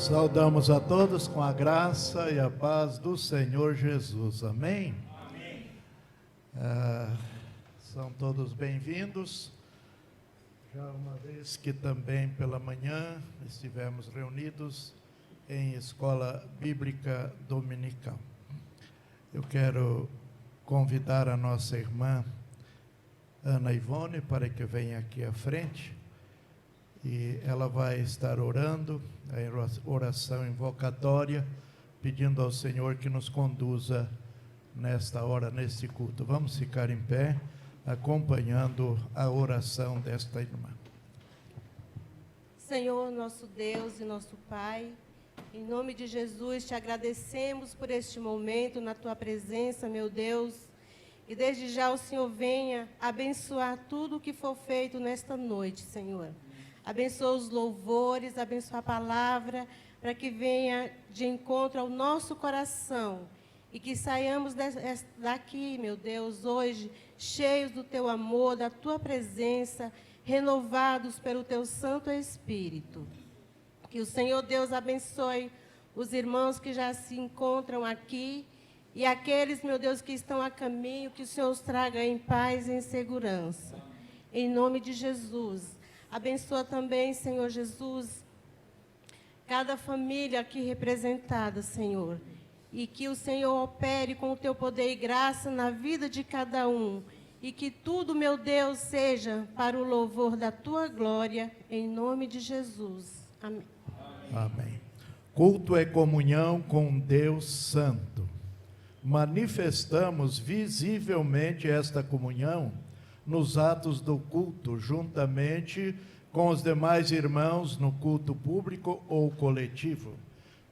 Saudamos a todos com a graça e a paz do Senhor Jesus. Amém? Amém. São todos bem-vindos. Já uma vez que também pela manhã estivemos reunidos em Escola Bíblica Dominical. Eu quero convidar a nossa irmã Ana Ivone para que venha aqui à frente. E ela vai estar orando, a oração invocatória, pedindo ao Senhor que nos conduza nesta hora, neste culto. Vamos ficar em pé, acompanhando a oração desta irmã. Senhor, nosso Deus e nosso Pai, em nome de Jesus, te agradecemos por este momento na tua presença, meu Deus, e desde já o Senhor venha abençoar tudo o que for feito nesta noite, Senhor. Abençoa os louvores, abençoa a palavra, para que venha de encontro ao nosso coração e que saiamos daqui, meu Deus, hoje, cheios do teu amor, da tua presença, renovados pelo teu Santo Espírito. Que o Senhor Deus abençoe os irmãos que já se encontram aqui e aqueles, meu Deus, que estão a caminho, que o Senhor os traga em paz e em segurança. Em nome de Jesus. Abençoa também, Senhor Jesus, cada família aqui representada, Senhor. E que o Senhor opere com o teu poder e graça na vida de cada um. E que tudo, meu Deus, seja para o louvor da tua glória, em nome de Jesus. Amém. Amém. Culto é comunhão com Deus Santo. Manifestamos visivelmente esta comunhão nos atos do culto, juntamente com os demais irmãos no culto público ou coletivo.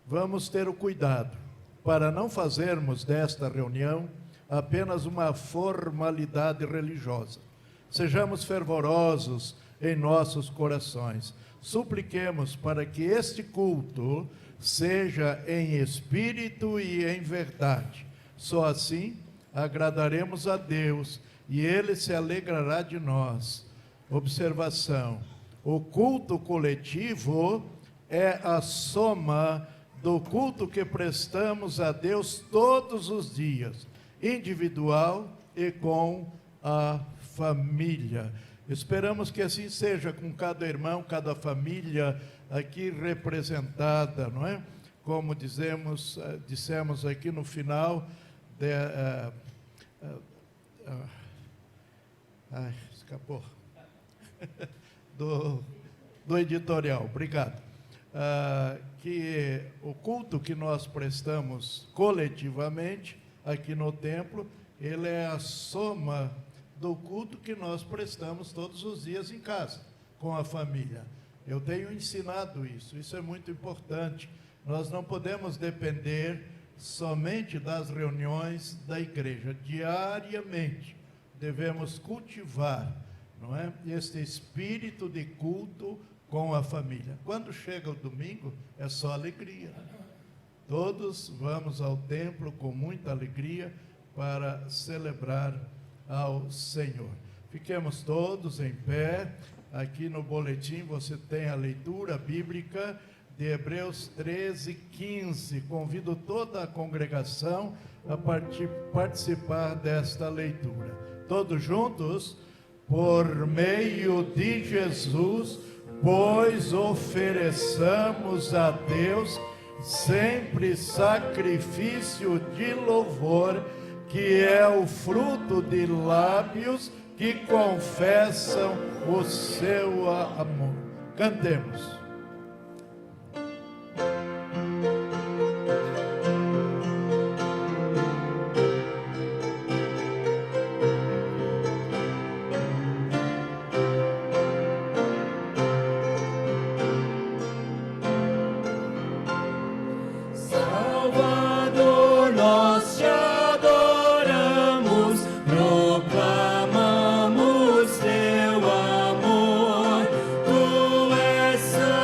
Vamos ter o cuidado para não fazermos desta reunião apenas uma formalidade religiosa. Sejamos fervorosos em nossos corações. Supliquemos para que este culto seja em espírito e em verdade. Só assim agradaremos a Deus e Ele se alegrará de nós. Observação: o culto coletivo é a soma do culto que prestamos a Deus todos os dias, individual e com a família. Esperamos que assim seja com cada irmão, cada família aqui representada, não é? Como dissemos aqui no final escapou do editorial, obrigado. Que o culto que nós prestamos coletivamente aqui no templo, ele é a soma do culto que nós prestamos todos os dias em casa, com a família. Eu tenho ensinado isso é muito importante. Nós não podemos depender somente das reuniões da igreja. Diariamente devemos cultivar, não é, este espírito de culto com a família. Quando chega o domingo, é só alegria. Todos vamos ao templo com muita alegria para celebrar ao Senhor. Fiquemos todos em pé. Aqui no boletim você tem a leitura bíblica de Hebreus 13:15. Convido toda a congregação a participar desta leitura. Todos juntos? Por meio de Jesus, pois ofereçamos a Deus sempre sacrifício de louvor, que é o fruto de lábios que confessam o seu amor. Cantemos. Proclamamos teu amor, tu és santo.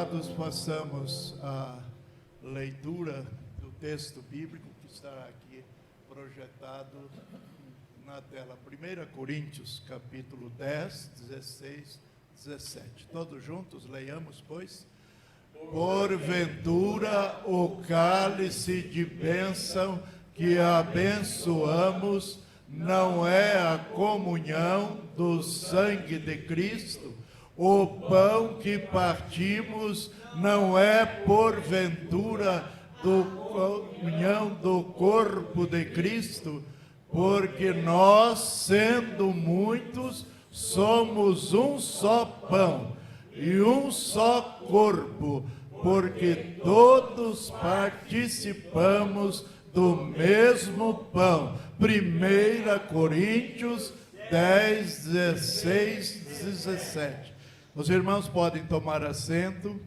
amados, passamos a leitura do texto bíblico que está aqui projetado na tela. 1 Coríntios, capítulo 10, 16, 17. Todos juntos, leiamos, pois. Porventura, o cálice de bênção que abençoamos não é a comunhão do sangue de Cristo? O pão que partimos não é porventura do comunhão do corpo de Cristo? Porque nós, sendo muitos, somos um só pão e um só corpo, porque todos participamos do mesmo pão. 1 Coríntios 10, 16, 17. Os irmãos podem tomar assento.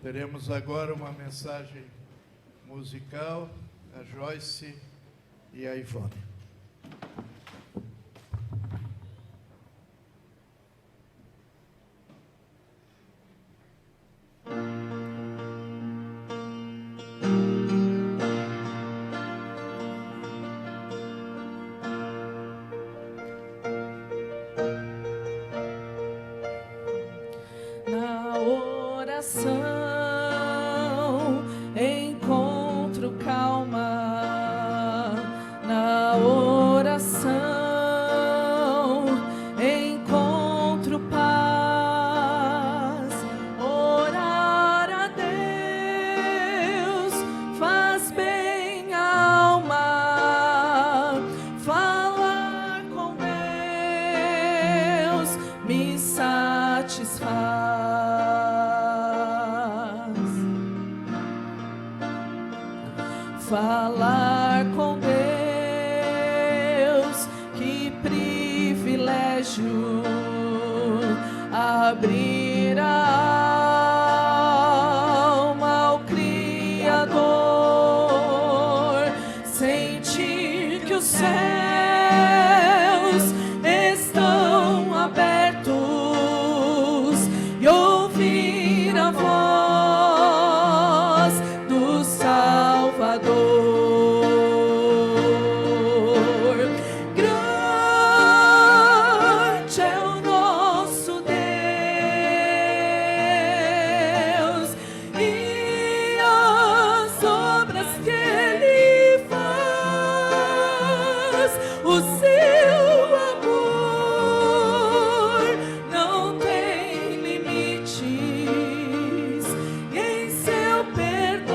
Teremos agora uma mensagem musical, a Joyce e a Ivone. Na oração encontro calma, na oração encontro paz. Orar a Deus faz bem à alma, falar com Deus me satisfaz. Falar com Deus, que privilégio, abrir a alma ao Criador, sentir que os céus estão abertos e ouvir a voz do Salvador. Grande é o nosso Deus e as obras que Ele faz. O seu amor não tem limites e em seu perdão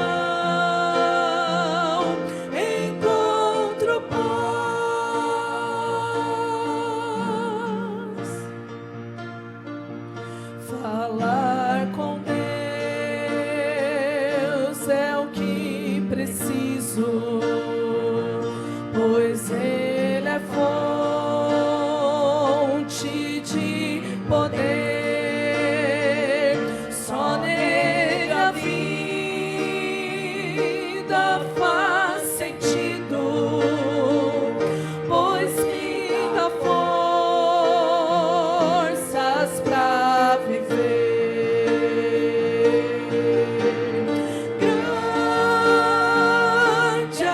encontro paz. Falar com Deus é o que preciso, pois Ele é fonte de poder. Só nele a vida faz sentido, pois me dá forças pra viver. Grande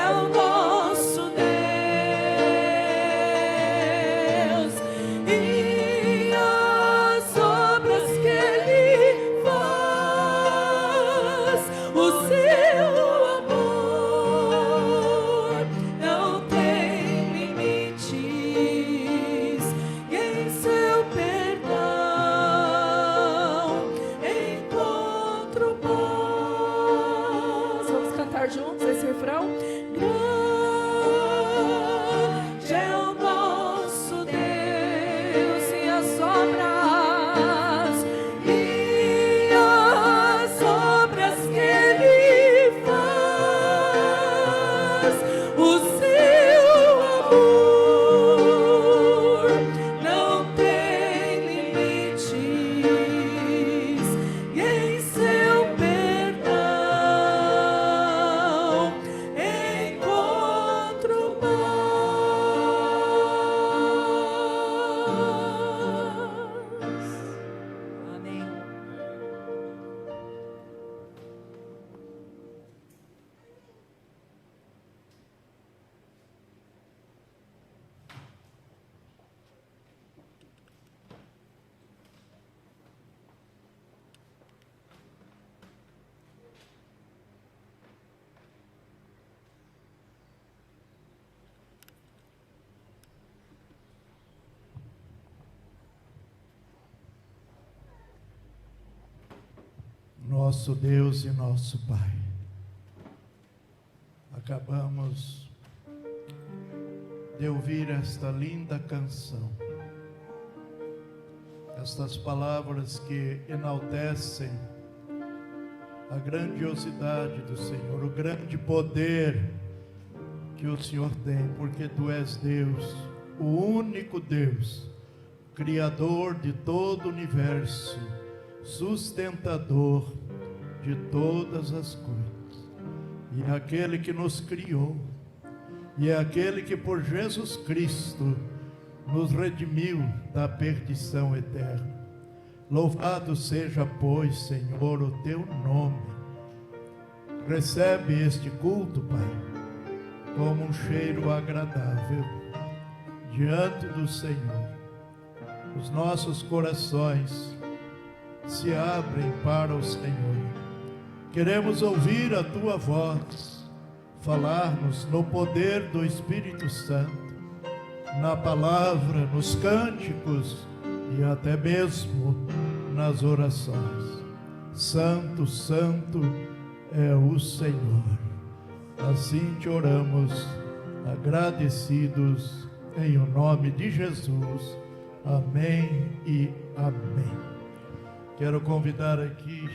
nosso Deus e nosso Pai. Acabamos de ouvir esta linda canção, estas palavras que enaltecem a grandiosidade do Senhor, o grande poder que o Senhor tem, porque Tu és Deus, o único Deus, Criador de todo o universo, sustentador de todas as coisas, e é aquele que nos criou, e é aquele que por Jesus Cristo nos redimiu da perdição eterna. Louvado seja, pois, Senhor, o Teu nome. Recebe este culto, Pai, como um cheiro agradável diante do Senhor. Os nossos corações se abrem para o Senhor. Queremos ouvir a Tua voz, falar-nos no poder do Espírito Santo, na palavra, nos cânticos e até mesmo nas orações. Santo, Santo é o Senhor. Assim te oramos, agradecidos em o nome de Jesus. Amém e amém. Quero convidar aqui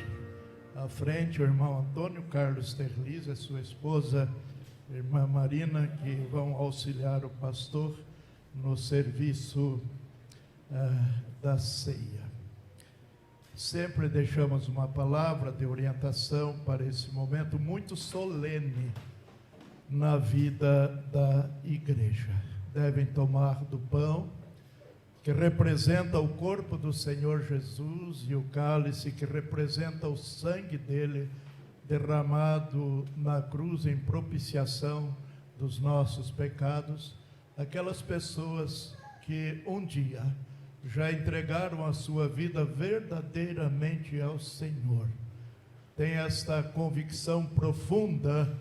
à frente o irmão Antônio Carlos Terliz, a sua esposa, a irmã Marina, que vão auxiliar o pastor no serviço da ceia. Sempre deixamos uma palavra de orientação para esse momento muito solene na vida da igreja. Devem tomar do pão, que representa o corpo do Senhor Jesus, e o cálice, que representa o sangue dele derramado na cruz em propiciação dos nossos pecados. Aquelas pessoas que um dia já entregaram a sua vida verdadeiramente ao Senhor, têm esta convicção profunda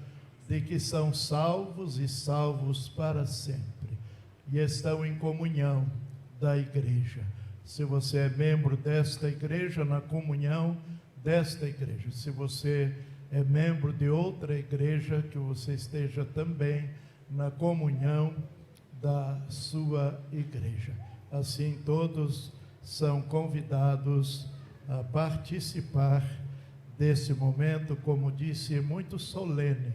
de que são salvos e salvos para sempre, e estão em comunhão da igreja. Se você é membro desta igreja, na comunhão desta igreja. Se você é membro de outra igreja, que você esteja também na comunhão da sua igreja. Assim, todos são convidados a participar desse momento, como disse, muito solene,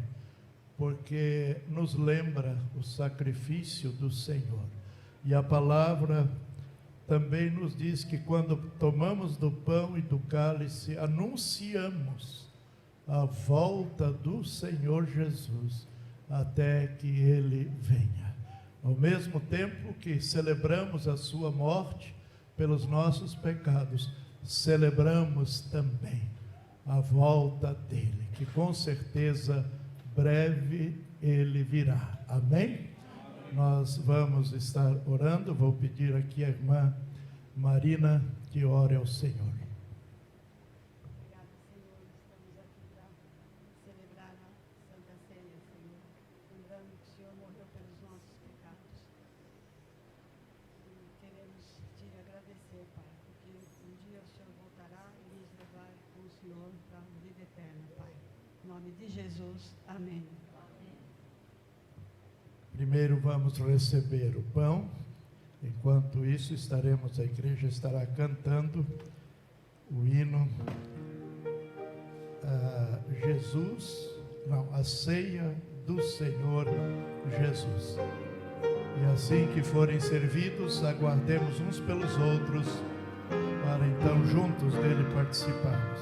porque nos lembra o sacrifício do Senhor. E a palavra também nos diz que quando tomamos do pão e do cálice, anunciamos a volta do Senhor Jesus, até que Ele venha. Ao mesmo tempo que celebramos a sua morte pelos nossos pecados, celebramos também a volta dele, que com certeza breve ele virá. Amém? Nós vamos estar orando. Vou pedir aqui à irmã Marina que ore ao Senhor. Obrigada, Senhor. Estamos aqui para celebrar a Santa Ceia, Senhor, lembrando que o Senhor morreu pelos nossos pecados. E queremos te agradecer, Pai, porque um dia o Senhor voltará e nos levar com o Senhor para a vida eterna, Pai. Em nome de Jesus, amém. Primeiro vamos receber o pão. Enquanto isso, a igreja estará cantando o hino a ceia do Senhor Jesus. E assim que forem servidos, aguardemos uns pelos outros, para então juntos dele participarmos.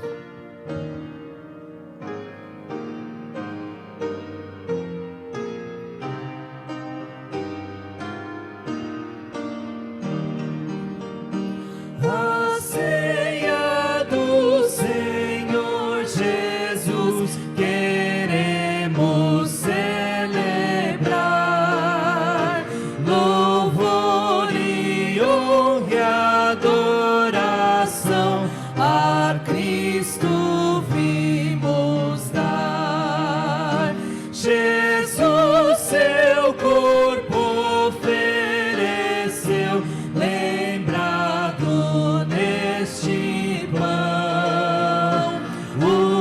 O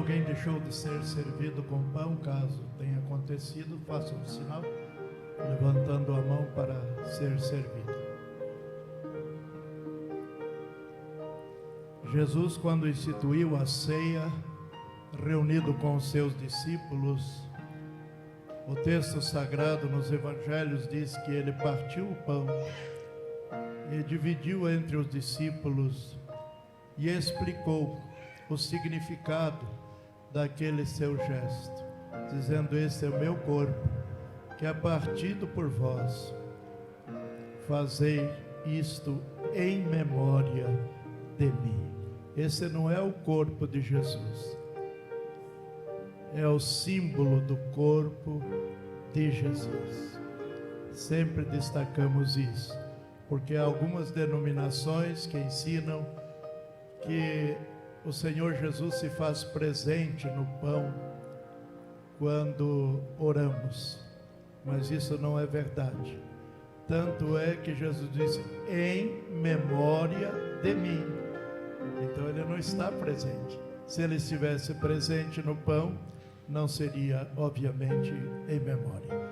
alguém deixou de ser servido com pão, caso tenha acontecido, faça um sinal, levantando a mão para ser servido. Jesus, quando instituiu a ceia, reunido com os seus discípulos, o texto sagrado nos evangelhos diz que ele partiu o pão e dividiu entre os discípulos e explicou o significado daquele seu gesto, dizendo: esse é o meu corpo, que é partido por vós, fazei isto em memória de mim. Esse não é o corpo de Jesus, é o símbolo do corpo de Jesus. Sempre destacamos isso, porque há algumas denominações que ensinam que o Senhor Jesus se faz presente no pão quando oramos, mas isso não é verdade. Tanto é que Jesus disse: em memória de mim. Então ele não está presente. Se ele estivesse presente no pão, não seria, obviamente, em memória.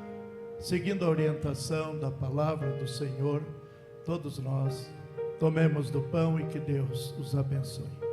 Seguindo a orientação da palavra do Senhor, todos nós tomemos do pão e que Deus os abençoe.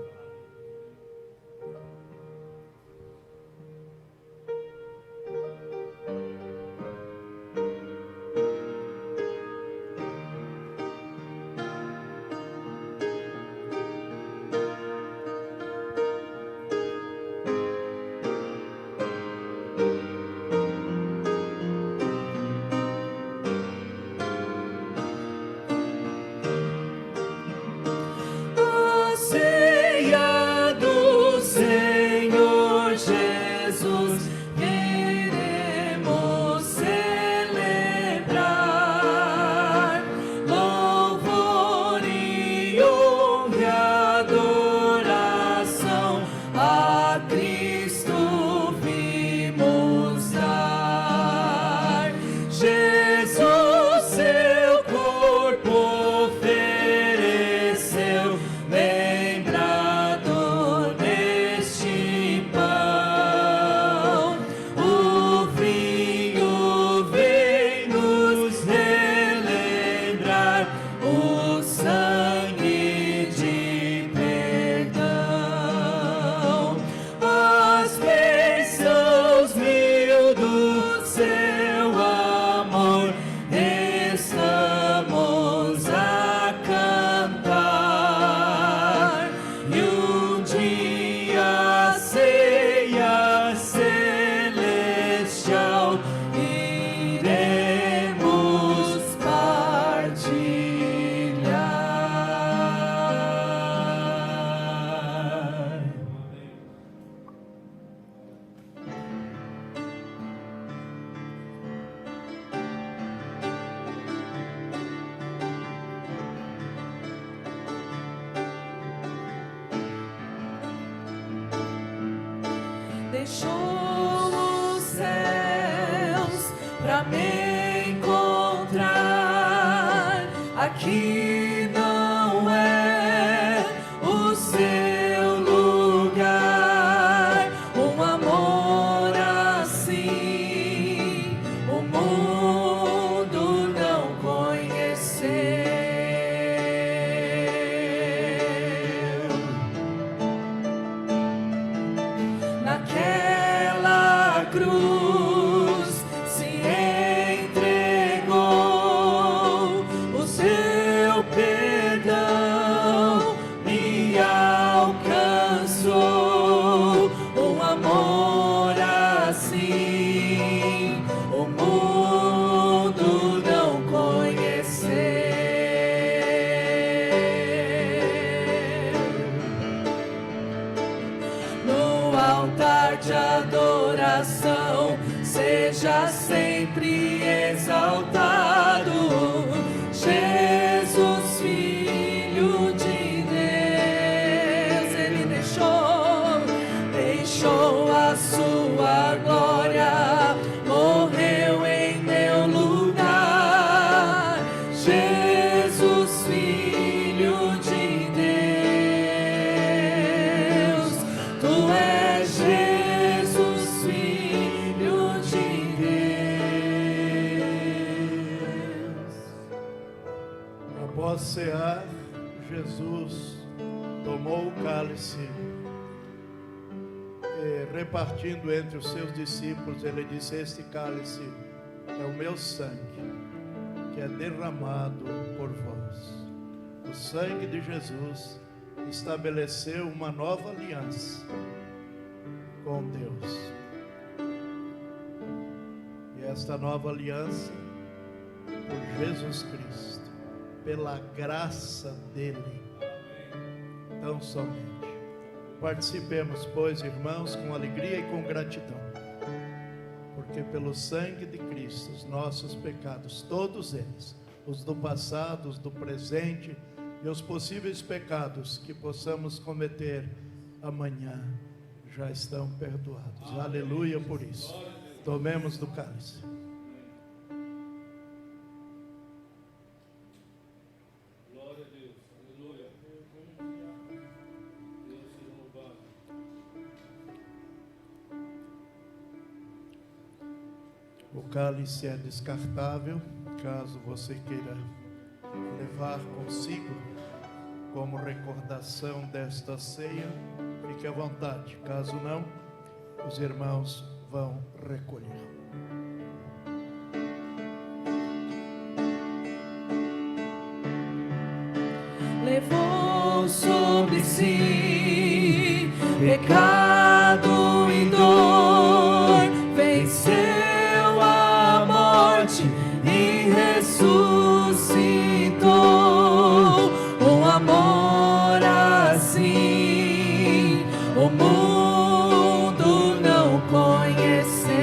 Deixou os céus pra me encontrar. Aqui não é o seu lugar. Um amor assim o mundo não conheceu. Naquela cruz se entregou o seu Após cear, Jesus tomou o cálice e, repartindo entre os seus discípulos, ele disse: este cálice é o meu sangue, que é derramado por vós. O sangue de Jesus estabeleceu uma nova aliança com Deus. E esta nova aliança, por Jesus Cristo, pela graça dele, tão somente. Participemos, pois, irmãos, com alegria e com gratidão, porque pelo sangue de Cristo os nossos pecados, todos eles, os do passado, os do presente e os possíveis pecados que possamos cometer amanhã, já estão perdoados. Amém. Aleluia por isso. Tomemos do cálice. Glória a Deus. Aleluia. Deus seja louvado. O cálice é descartável, caso você queira levar consigo como recordação desta ceia, fique à vontade. Caso não, os irmãos vão recolher. Levou sobre si pecado e dor, venceu a morte e ressuscitou. Um amor assim o mundo não conheceu.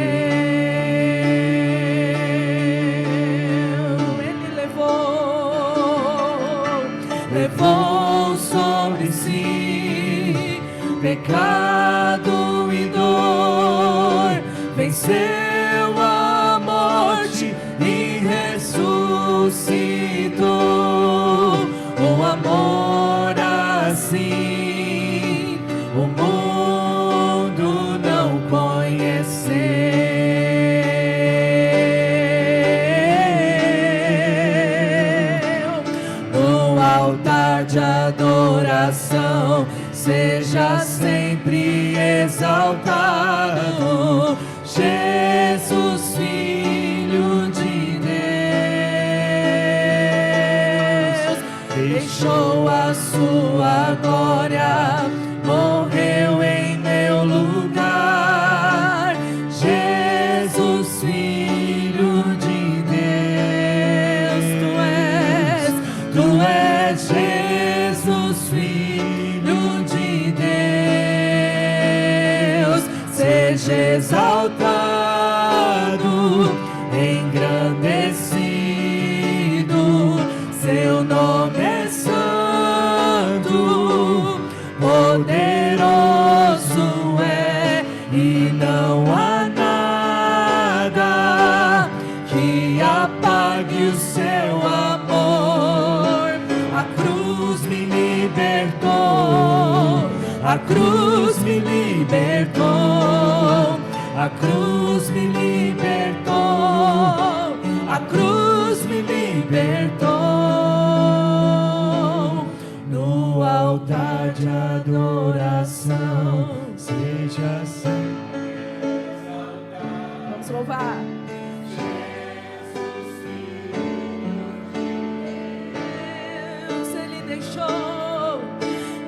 Ele levou sobre si pecado e dor, venceu a morte e ressuscitou. Um amor assim o mundo não conheceu. No altar de adoração seja sempre exaltado Jesus, Filho de Deus. Deixou a sua glória, morreu em meu lugar. Jesus, Filho de Deus, tu és Jesus, Filho de Deus. Seja exaltado, engrandecido, seu nome é santo, poderoso é, e não há nada que apague o seu amor. A cruz me libertou, a cruz me libertou, a cruz me libertou, a cruz me libertou. No altar de adoração seja sempre exaltado. Vamos louvar.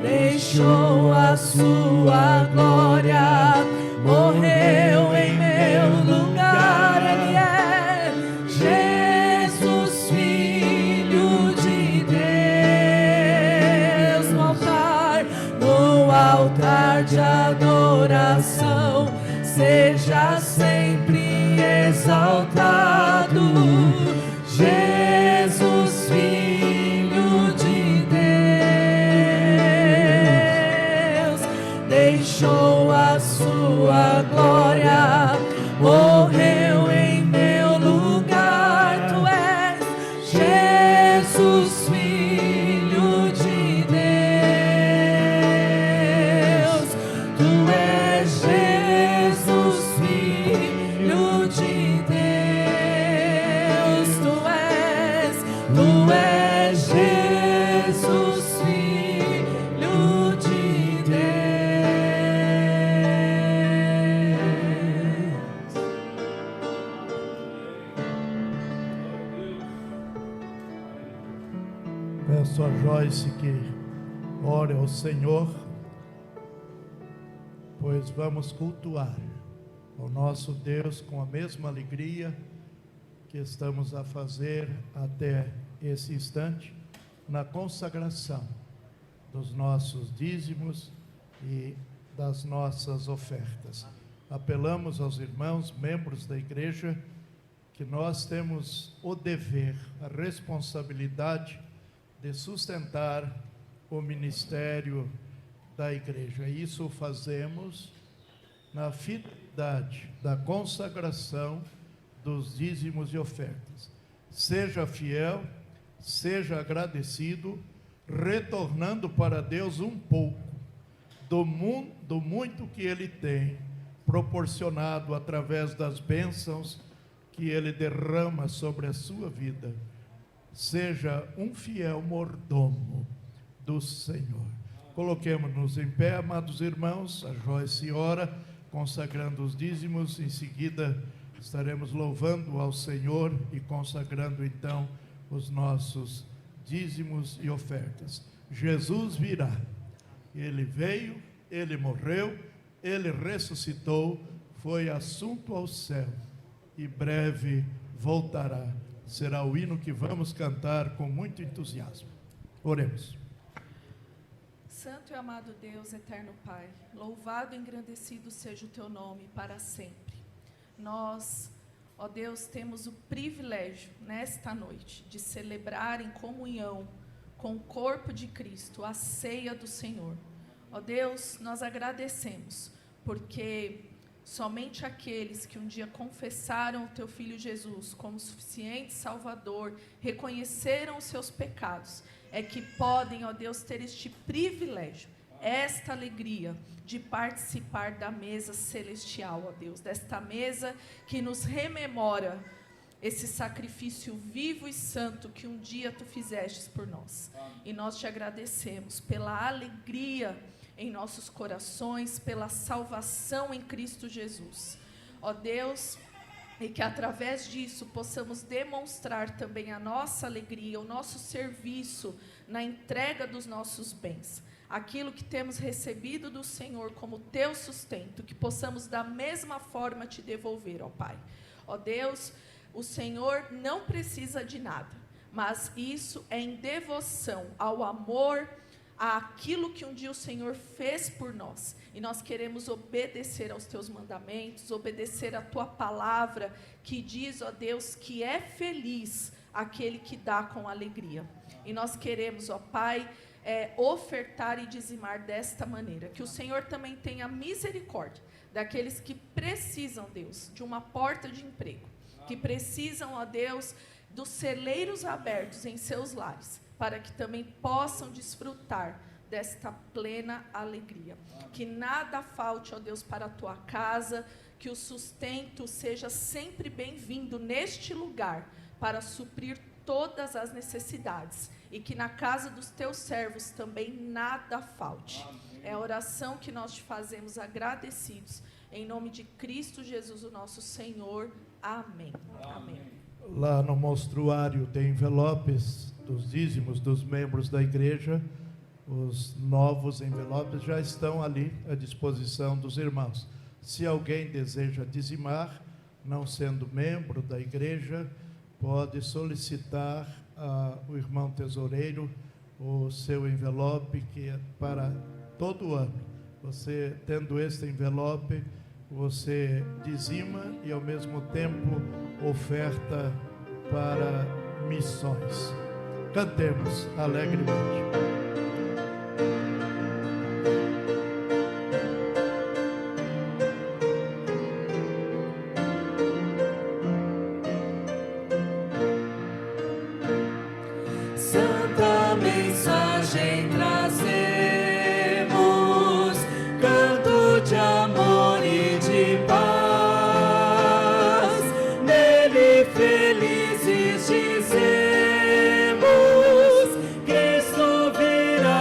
Deixou a sua glória, morreu em meu lugar. Ele é Jesus, Filho de Deus. No altar de adoração seja sempre exaltado Jesus, Filho de Deus. Deixou Peço a Joyce que ore ao Senhor, pois vamos cultuar ao nosso Deus com a mesma alegria que estamos a fazer até esse instante, na consagração dos nossos dízimos e das nossas ofertas. Apelamos aos irmãos, membros da igreja, que nós temos o dever, a responsabilidade de sustentar o ministério da igreja. Isso fazemos na fidelidade da consagração dos dízimos e ofertas. Seja fiel, seja agradecido, retornando para Deus um pouco do muito que Ele tem proporcionado através das bênçãos que Ele derrama sobre a sua vida. Seja um fiel mordomo do Senhor. Coloquemos-nos em pé, amados irmãos. A Joyce ora, consagrando os dízimos. Em seguida, estaremos louvando ao Senhor e consagrando então os nossos dízimos e ofertas. Jesus virá. Ele veio, Ele morreu, Ele ressuscitou, foi assunto ao céu e breve voltará. Será o hino que vamos cantar com muito entusiasmo. Oremos. Santo e amado Deus, eterno Pai, louvado e engrandecido seja o Teu nome para sempre. Nós, ó Deus, temos o privilégio, nesta noite, de celebrar em comunhão com o corpo de Cristo, a ceia do Senhor. Ó Deus, nós agradecemos, porque somente aqueles que um dia confessaram o Teu Filho Jesus como suficiente Salvador, reconheceram os seus pecados, é que podem, ó Deus, ter este privilégio, esta alegria de participar da mesa celestial, ó Deus, desta mesa que nos rememora esse sacrifício vivo e santo que um dia Tu fizestes por nós. E nós Te agradecemos pela alegria em nossos corações, pela salvação em Cristo Jesus. Ó Deus, e que através disso possamos demonstrar também a nossa alegria, o nosso serviço na entrega dos nossos bens. Aquilo que temos recebido do Senhor como Teu sustento, que possamos da mesma forma Te devolver, ó Pai. Ó Deus, o Senhor não precisa de nada, mas isso é em devoção ao amor, àquilo que um dia o Senhor fez por nós, e nós queremos obedecer aos Teus mandamentos, obedecer a Tua palavra, que diz, ó Deus, que é feliz aquele que dá com alegria, e nós queremos, ó Pai, ofertar e dizimar desta maneira, que o Senhor também tenha misericórdia daqueles que precisam, Deus, de uma porta de emprego, que precisam, ó Deus, dos celeiros abertos em seus lares, para que também possam desfrutar desta plena alegria. Que nada falte, ó Deus, para a Tua casa, que o sustento seja sempre bem-vindo neste lugar, para suprir todas as necessidades, e que na casa dos Teus servos também nada falte. É a oração que nós Te fazemos agradecidos, em nome de Cristo Jesus, o nosso Senhor. Amém. Amém. Lá no monstruário tem envelopes dos dízimos dos membros da igreja. Os novos envelopes já estão ali à disposição dos irmãos. Se alguém deseja dizimar, não sendo membro da igreja, pode solicitar ao irmão tesoureiro o seu envelope, que é para todo ano. Você, tendo este envelope, você dizima e ao mesmo tempo oferta para missões. Cantemos alegremente. Santa mensagem trazemos, canto de amor e de paz, nele felizes dizemos, Cristo virá.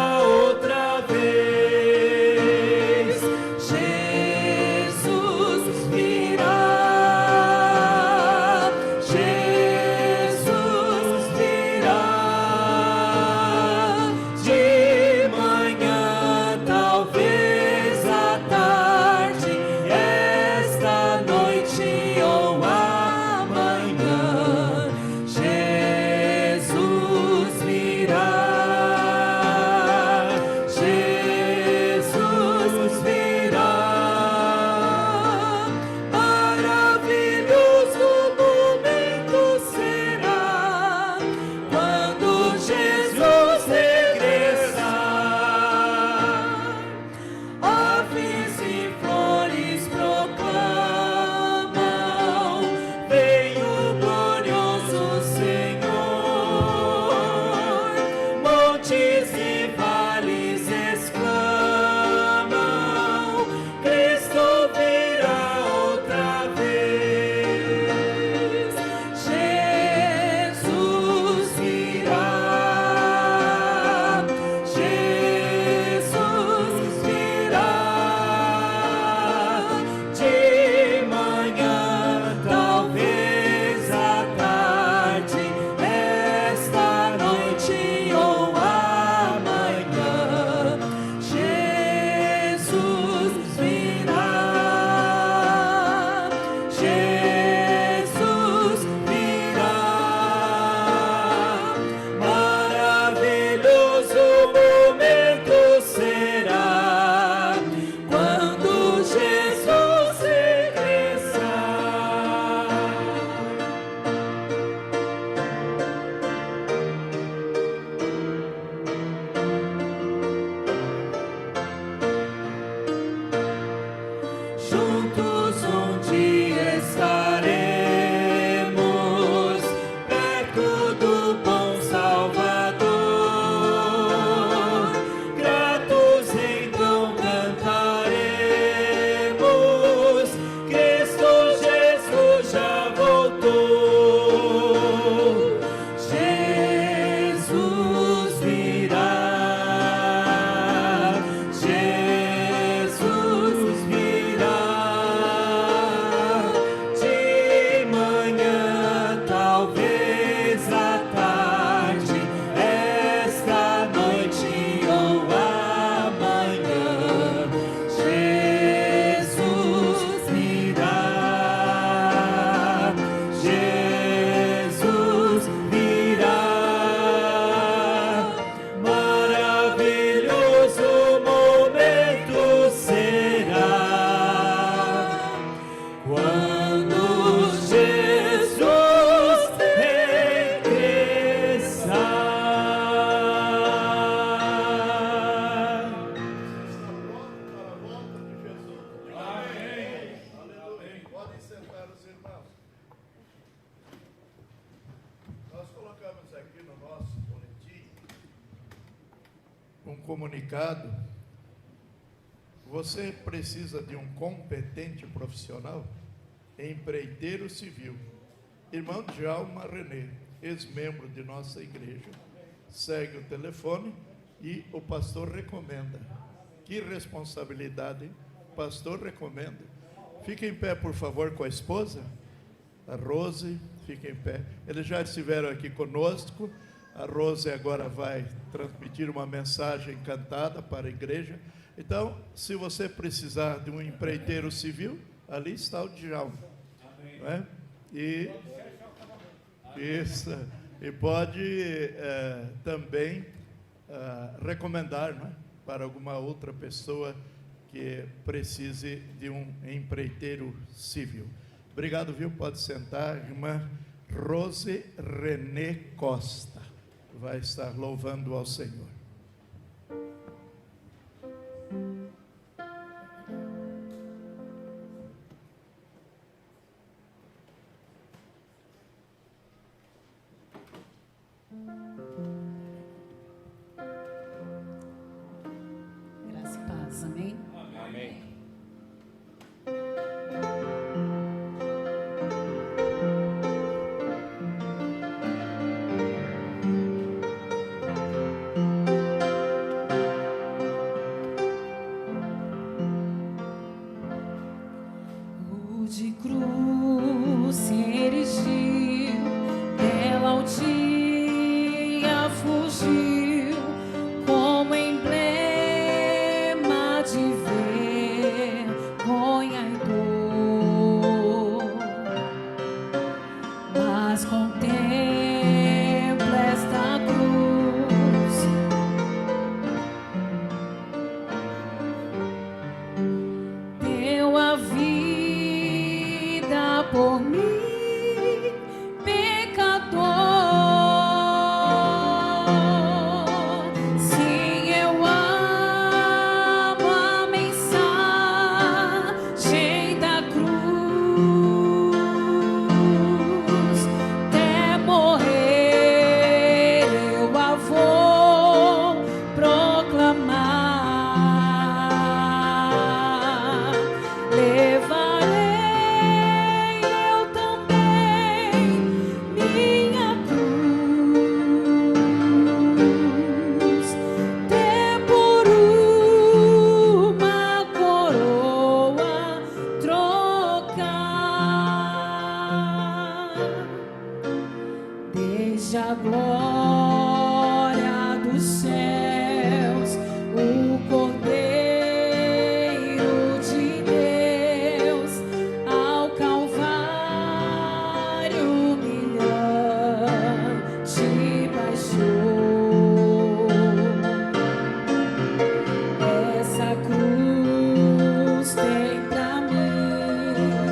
colocamos aqui no nosso boletim um comunicado. Você precisa de um competente profissional? Empreiteiro civil. Irmão Djalma René, ex-membro de nossa igreja, segue o telefone e o pastor recomenda. Que responsabilidade, hein? O pastor recomenda. Fique em pé, por favor, com a esposa, a Rose, fique em pé. Eles já estiveram aqui conosco. A Rose agora vai transmitir uma mensagem cantada para a igreja. Então, se você precisar de um empreiteiro civil, ali está o Djalma. Não é? Isso. E pode também recomendar, não é? Para alguma outra pessoa que precise de um empreiteiro civil. Obrigado, viu? Pode sentar, irmã Rose René Costa. Vai estar louvando ao Senhor. Graça e paz, amém? Amém. De cruz se erigiu, dela ao dia fugiu, como emblema de vergonha e dor. Mas contempla esta cruz, deu a vida por mim, pecador. Sim, eu amo a mensagem da cruz. Até morrer eu a vou proclamar. Levarei eu também minha cruz, ter por uma coroa trocar. Desde a glória dos céus, o Cordeiro de Deus ao Calvário humilhante baixou. Essa cruz tem pra mim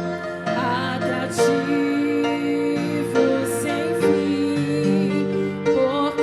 atrativo sem fim, porque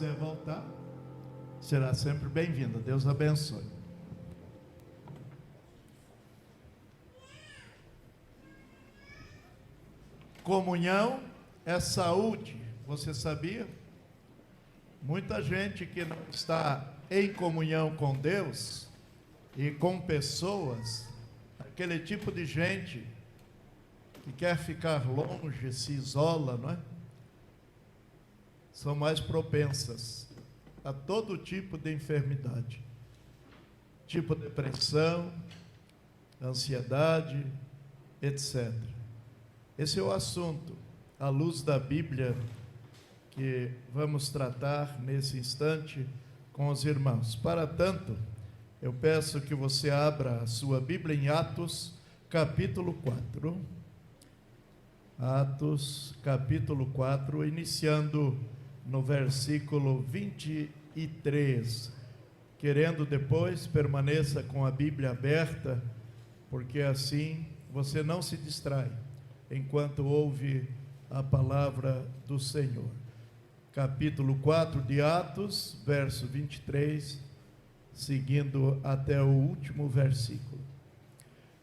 quiser voltar, será sempre bem-vinda. Deus abençoe. Comunhão é saúde, você sabia? Muita gente que não está em comunhão com Deus e com pessoas, aquele tipo de gente que quer ficar longe, se isola, não é? São mais propensas a todo tipo de enfermidade, tipo depressão, ansiedade, etc. Esse é o assunto, à luz da Bíblia, que vamos tratar nesse instante com os irmãos. Para tanto, eu peço que você abra a sua Bíblia em Atos, capítulo 4. Atos, capítulo 4, iniciando no versículo 23. Querendo depois, permaneça com a Bíblia aberta, porque assim você não se distrai enquanto ouve a palavra do Senhor. Capítulo 4 de Atos, verso 23, seguindo até o último versículo.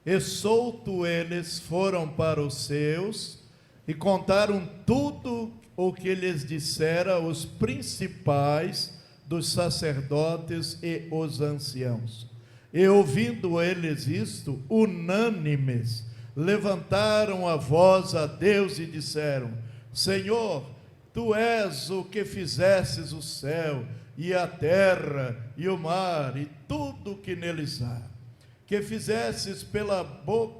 E solto eles foram para os seus e contaram tudo o que lhes dissera os principais dos sacerdotes e os anciãos. E ouvindo eles isto, unânimes, levantaram a voz a Deus e disseram: Senhor, Tu és o que fizestes o céu e a terra e o mar e tudo o que neles há, que fizestes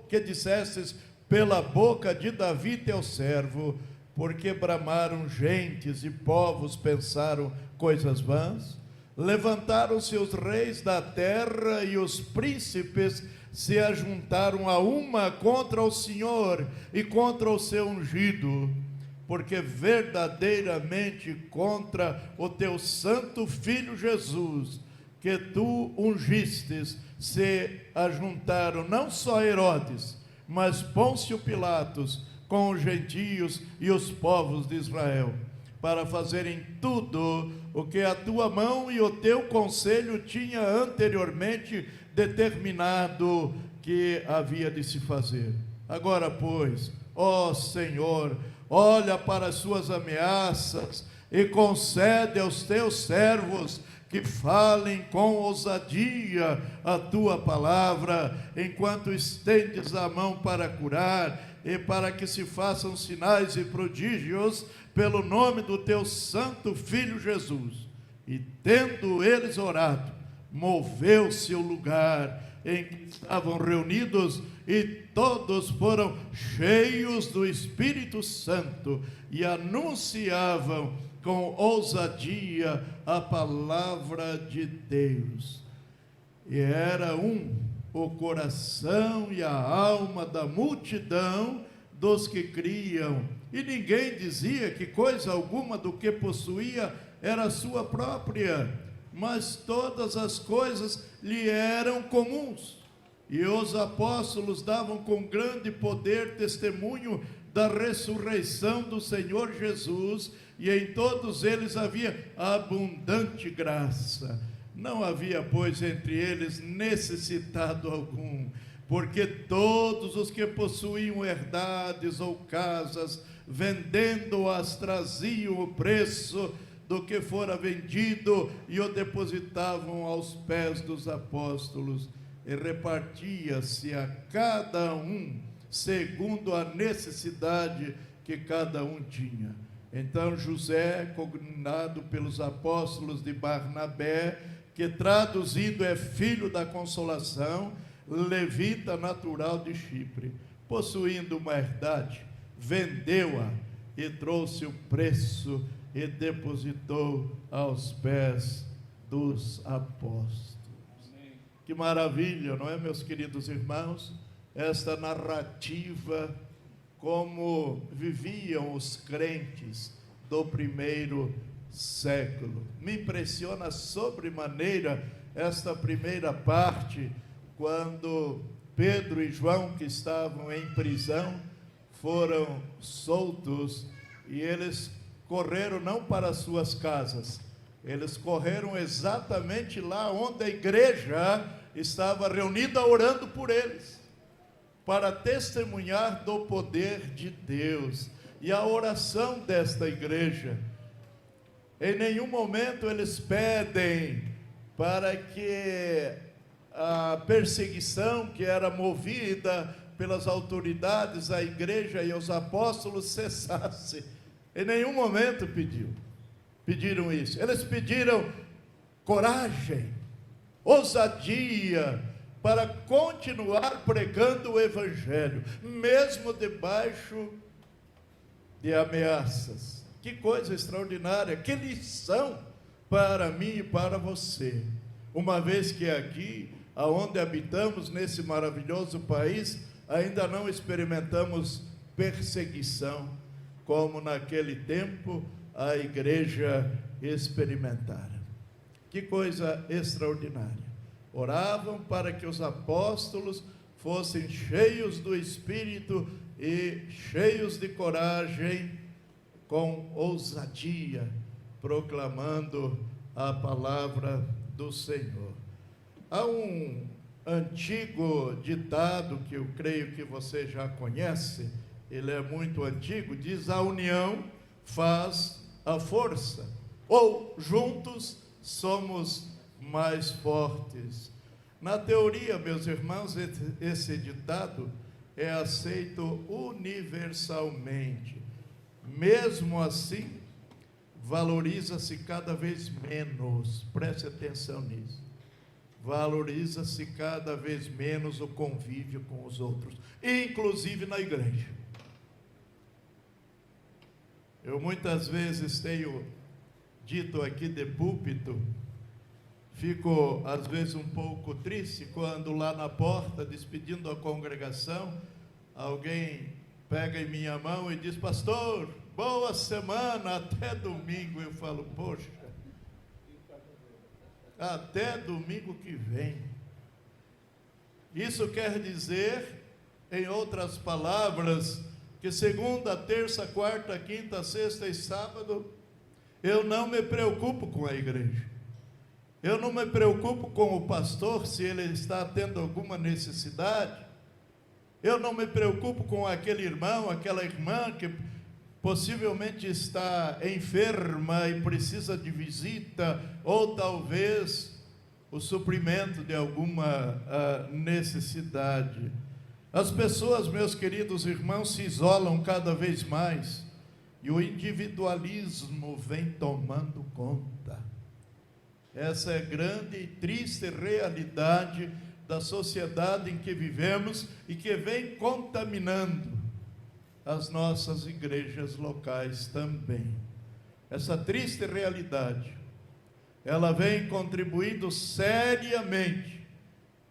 que dissestes pela boca de Davi teu servo, porque bramaram gentes e povos pensaram coisas vãs. Levantaram-se os reis da terra e os príncipes se ajuntaram a uma contra o Senhor e contra o seu ungido, porque verdadeiramente contra o teu santo Filho Jesus, que tu ungistes, se ajuntaram não só Herodes, mas Pôncio Pilatos, com os gentios e os povos de Israel, para fazerem tudo o que a tua mão e o teu conselho tinha anteriormente determinado que havia de se fazer. Agora, pois, ó Senhor, olha para as suas ameaças e concede aos teus servos que falem com ousadia a tua palavra, enquanto estendes a mão para curar, e para que se façam sinais e prodígios pelo nome do teu santo Filho Jesus. E tendo eles orado, moveu-se o lugar em que estavam reunidos, e todos foram cheios do Espírito Santo e anunciavam com ousadia a palavra de Deus. E era o coração e a alma da multidão dos que criam, e ninguém dizia que coisa alguma do que possuía era sua própria, mas todas as coisas lhe eram comuns. E os apóstolos davam com grande poder testemunho da ressurreição do Senhor Jesus, e em todos eles havia abundante graça. Não havia, pois, entre eles necessitado algum, porque todos os que possuíam herdades ou casas, vendendo-as, traziam o preço do que fora vendido e o depositavam aos pés dos apóstolos, e repartia-se a cada um segundo a necessidade que cada um tinha. Então José, cognado pelos apóstolos de Barnabé, que traduzido é filho da consolação, levita natural de Chipre, possuindo uma herdade, vendeu-a e trouxe o preço e depositou aos pés dos apóstolos. Amém. Que maravilha, não é, meus queridos irmãos? Esta narrativa, como viviam os crentes do primeiro século. Me impressiona sobremaneira esta primeira parte, quando Pedro e João, que estavam em prisão, foram soltos, e eles correram não para suas casas, Eles correram exatamente lá onde a igreja estava reunida orando por eles, para testemunhar do poder de Deus. E a oração desta igreja, em nenhum momento eles pedem para que a perseguição que era movida pelas autoridades, a igreja e os apóstolos cessasse. Em nenhum momento pediram isso. Eles pediram coragem, ousadia, para continuar pregando o evangelho, mesmo debaixo de ameaças. Que coisa extraordinária, que lição para mim e para você. Uma vez que aqui, aonde habitamos, nesse maravilhoso país, ainda não experimentamos perseguição, como naquele tempo a igreja experimentara. Que coisa extraordinária. Oravam para que os apóstolos fossem cheios do Espírito e cheios de coragem, com ousadia, proclamando a palavra do Senhor. Há um antigo ditado que eu creio que você já conhece, ele é muito antigo, diz: a união faz a força, ou juntos somos mais fortes. Na teoria, meus irmãos, esse ditado é aceito universalmente. Mesmo assim, valoriza-se cada vez menos, preste atenção nisso, valoriza-se cada vez menos o convívio com os outros, inclusive na igreja. Eu muitas vezes tenho dito aqui de púlpito, fico às vezes um pouco triste quando lá na porta, despedindo a congregação, alguém pega em minha mão e diz: pastor, boa semana, até domingo. Eu falo: poxa, até domingo que vem. Isso quer dizer, em outras palavras, que segunda, terça, quarta, quinta, sexta e sábado, eu não me preocupo com a igreja. Eu não me preocupo com o pastor, se ele está tendo alguma necessidade. Eu não me preocupo com aquele irmão, aquela irmã que possivelmente está enferma e precisa de visita, ou talvez o suprimento de alguma necessidade. As pessoas, meus queridos irmãos, se isolam cada vez mais, e o individualismo vem tomando conta. Essa é a grande e triste realidade da sociedade em que vivemos e que vem contaminando as nossas igrejas locais também. Essa triste realidade, ela vem contribuindo seriamente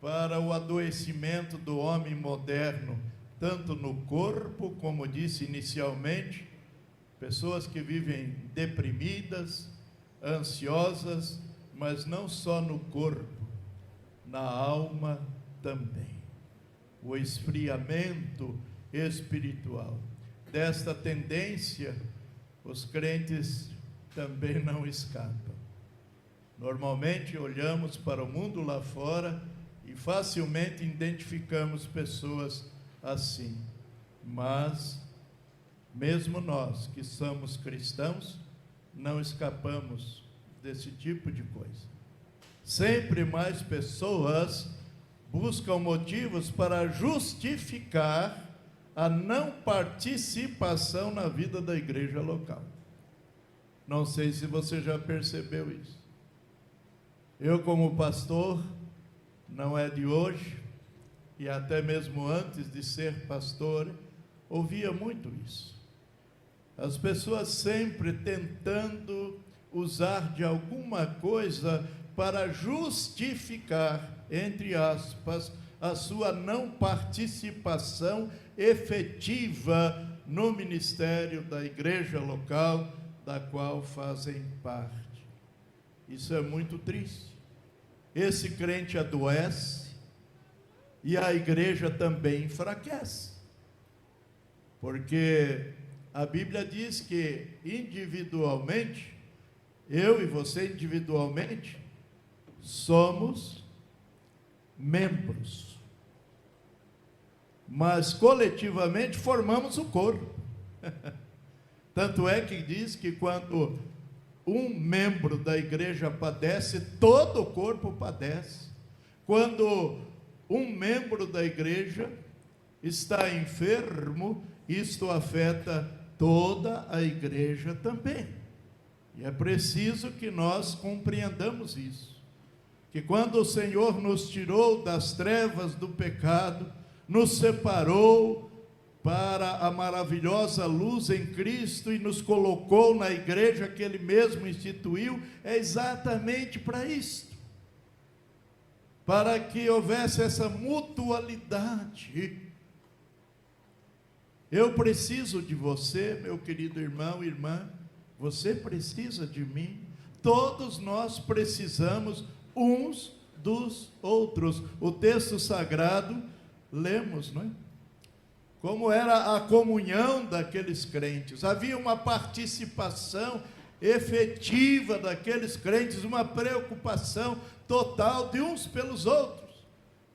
para o adoecimento do homem moderno, tanto no corpo, como disse inicialmente, pessoas que vivem deprimidas, ansiosas, mas não só no corpo, na alma também. O esfriamento espiritual. Desta tendência, os crentes também não escapam. Normalmente olhamos para o mundo lá fora e facilmente identificamos pessoas assim. Mas, mesmo nós que somos cristãos, não escapamos desse tipo de coisa. Sempre mais pessoas buscam motivos para justificar a não participação na vida da igreja local. Não sei se você já percebeu isso. Eu, como pastor, não é de hoje, e até mesmo antes de ser pastor, ouvia muito isso. As pessoas sempre tentando usar de alguma coisa para justificar, entre aspas, a sua não participação efetiva no ministério da igreja local, da qual fazem parte. Isso é muito triste. Esse crente adoece e a igreja também enfraquece, porque a Bíblia diz que individualmente Eu e você individualmente somos membros, mas coletivamente formamos o corpo. Tanto é que diz que quando um membro da igreja padece, todo o corpo padece. Quando um membro da igreja está enfermo, isto afeta toda a igreja também. E é preciso que nós compreendamos isso. Que quando o Senhor nos tirou das trevas do pecado, nos separou para a maravilhosa luz em Cristo e nos colocou na igreja que Ele mesmo instituiu, é exatamente para isso. Para que houvesse essa mutualidade. Eu preciso de você, meu querido irmão e irmã, você precisa de mim, todos nós precisamos uns dos outros. O texto sagrado, lemos, não é? Como era a comunhão daqueles crentes, havia uma participação efetiva daqueles crentes, uma preocupação total de uns pelos outros.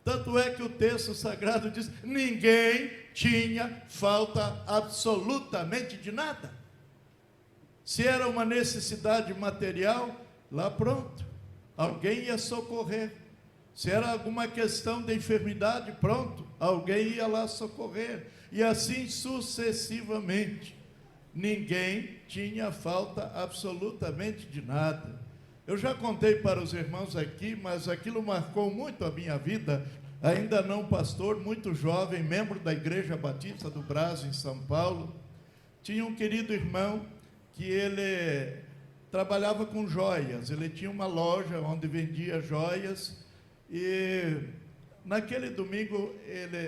Tanto é que o texto sagrado diz: ninguém tinha falta absolutamente de nada. Se era uma necessidade material, lá pronto, alguém ia socorrer. Se era alguma questão de enfermidade, pronto, alguém ia lá socorrer. E assim sucessivamente. Ninguém tinha falta absolutamente de nada. Eu já contei para os irmãos aqui, mas aquilo marcou muito a minha vida. Ainda não pastor, muito jovem, membro da Igreja Batista do Brás, em São Paulo. Tinha um querido irmão que ele trabalhava com joias. Ele tinha uma loja onde vendia joias. E naquele domingo,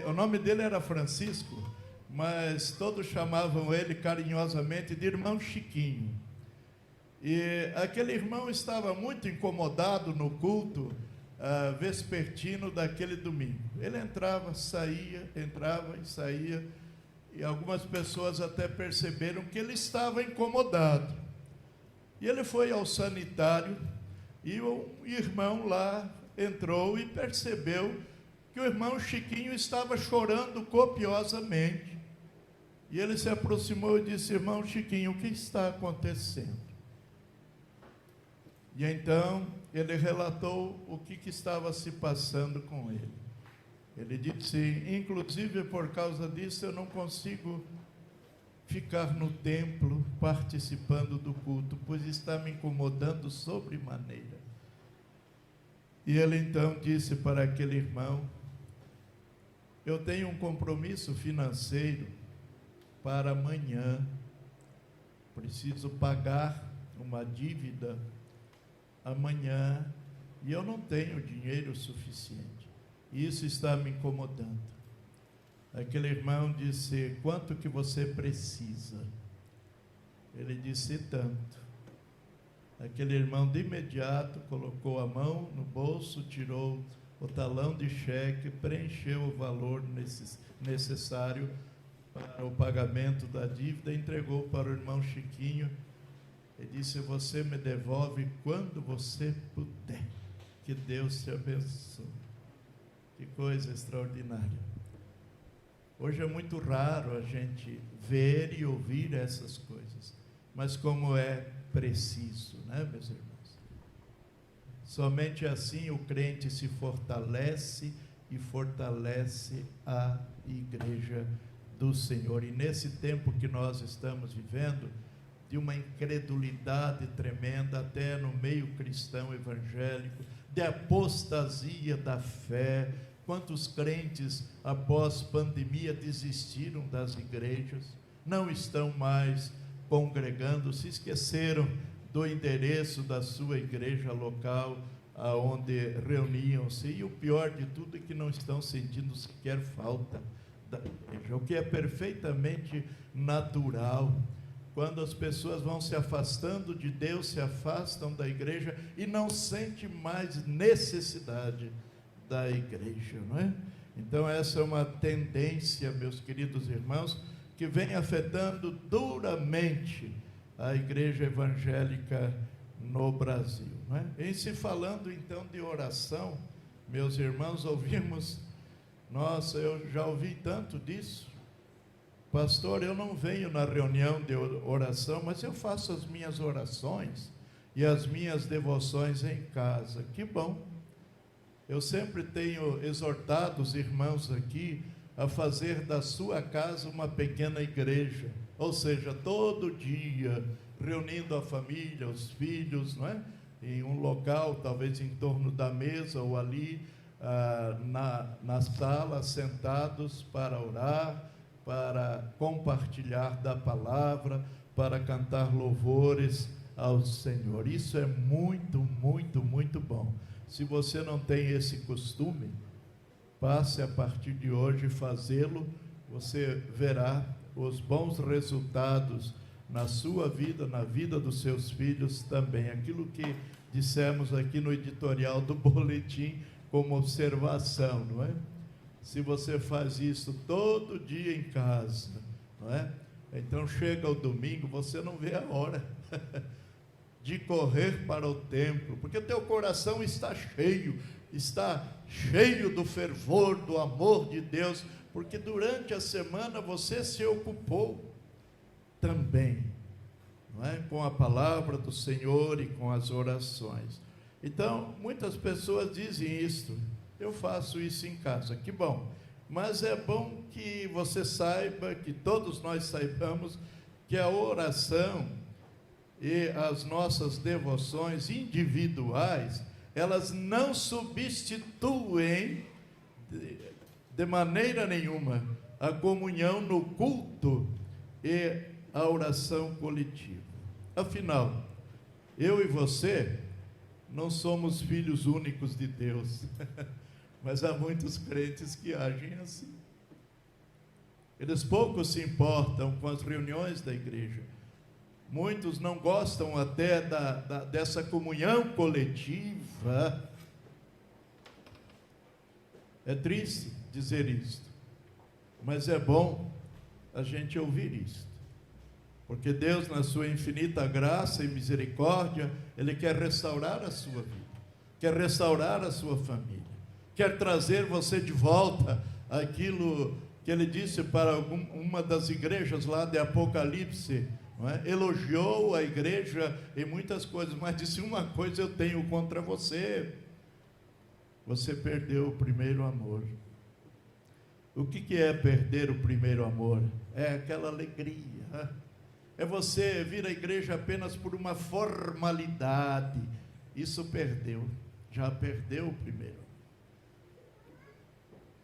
o nome dele era Francisco, mas todos chamavam ele carinhosamente de irmão Chiquinho. E aquele irmão estava muito incomodado no culto vespertino daquele domingo. Ele entrava e saía, e algumas pessoas até perceberam que ele estava incomodado. E ele foi ao sanitário, e o irmão lá entrou e percebeu que o irmão Chiquinho estava chorando copiosamente. E ele se aproximou e disse: irmão Chiquinho, o que está acontecendo? E então ele relatou o que estava se passando com ele. Ele disse: inclusive por causa disso eu não consigo ficar no templo participando do culto, pois está me incomodando sobremaneira. E ele então disse para aquele irmão: eu tenho um compromisso financeiro para amanhã, preciso pagar uma dívida amanhã, e eu não tenho dinheiro suficiente, isso está me incomodando. Aquele irmão disse: quanto que você precisa? Ele disse: tanto. Aquele irmão de imediato colocou a mão no bolso, tirou o talão de cheque, preencheu o valor necessário para o pagamento da dívida, entregou para o irmão Chiquinho e disse: você me devolve quando você puder, que Deus te abençoe. Que coisa extraordinária. Hoje é muito raro a gente ver e ouvir essas coisas, mas como é preciso, né, meus irmãos? Somente assim o crente se fortalece e fortalece a igreja do Senhor. E nesse tempo que nós estamos vivendo, de uma incredulidade tremenda, até no meio cristão evangélico, de apostasia da fé, quantos crentes após pandemia desistiram das igrejas, não estão mais congregando, se esqueceram do endereço da sua igreja local, aonde reuniam-se, e o pior de tudo é que não estão sentindo sequer falta da igreja, o que é perfeitamente natural. Quando as pessoas vão se afastando de Deus, se afastam da igreja e não sentem mais necessidade da igreja, não é? Então essa é uma tendência, meus queridos irmãos, que vem afetando duramente a igreja evangélica no Brasil, não é? Em se falando então de oração, meus irmãos, ouvimos, nossa, eu já ouvi tanto disso. Pastor, eu não venho na reunião de oração, mas eu faço as minhas orações e as minhas devoções em casa. Que bom! Eu sempre tenho exortado os irmãos aqui a fazer da sua casa uma pequena igreja, ou seja, todo dia, reunindo a família, os filhos, não é? Em um local, talvez em torno da mesa ou ali na sala, sentados para orar, para compartilhar da palavra, para cantar louvores ao Senhor. Isso é muito, muito, muito bom. Se você não tem esse costume, passe a partir de hoje fazê-lo, você verá os bons resultados na sua vida, na vida dos seus filhos também. Aquilo que dissemos aqui no editorial do boletim como observação, não é? Se você faz isso todo dia em casa, não é? Então chega o domingo, você não vê a hora de correr para o templo, porque teu coração está cheio do fervor, do amor de Deus, porque durante a semana você se ocupou também, não é? Com a palavra do Senhor e com as orações. Então, muitas pessoas dizem isto, eu faço isso em casa, que bom, mas é bom que você saiba, que todos nós saibamos, que a oração e as nossas devoções individuais, elas não substituem de maneira nenhuma a comunhão no culto e a oração coletiva. Afinal, eu e você não somos filhos únicos de Deus, mas há muitos crentes que agem assim. Eles pouco se importam com as reuniões da igreja. Muitos não gostam até dessa comunhão coletiva. É triste dizer isto, mas é bom a gente ouvir isto, porque Deus, na sua infinita graça e misericórdia, Ele quer restaurar a sua vida, quer restaurar a sua família, quer trazer você de volta aquilo que Ele disse para uma das igrejas lá de Apocalipse, não é? Elogiou a igreja em muitas coisas, mas disse: uma coisa eu tenho contra você, você perdeu o primeiro amor. O que é perder o primeiro amor? É aquela alegria, é você vir à igreja apenas por uma formalidade. Isso perdeu, já perdeu o primeiro.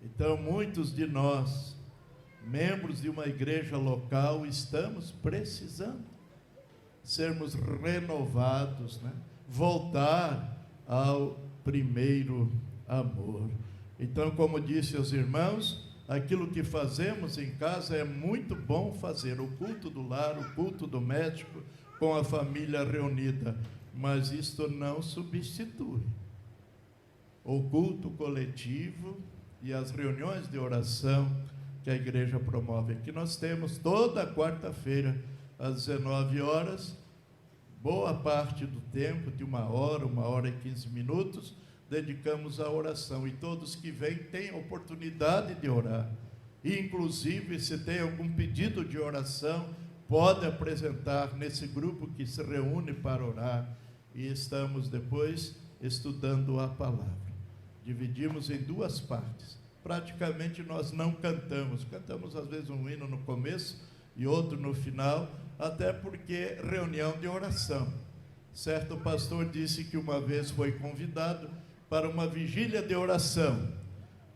Então, muitos de nós, membros de uma igreja local, estamos precisando sermos renovados, né? Voltar ao primeiro amor. Então, como disse aos irmãos, aquilo que fazemos em casa é muito bom fazer, o culto do lar, o culto doméstico, com a família reunida, mas isto não substitui o culto coletivo e as reuniões de oração que a igreja promove. Aqui nós temos toda quarta-feira, às 19 horas, boa parte do tempo, de 1 hora e 15 minutos, dedicamos à oração, e todos que vêm têm a oportunidade de orar. E, inclusive, se tem algum pedido de oração, pode apresentar nesse grupo que se reúne para orar, e estamos depois estudando a palavra. Dividimos em duas partes. Praticamente nós não cantamos às vezes um hino no começo e outro no final, até porque reunião de oração. Certo pastor disse que uma vez foi convidado para uma vigília de oração.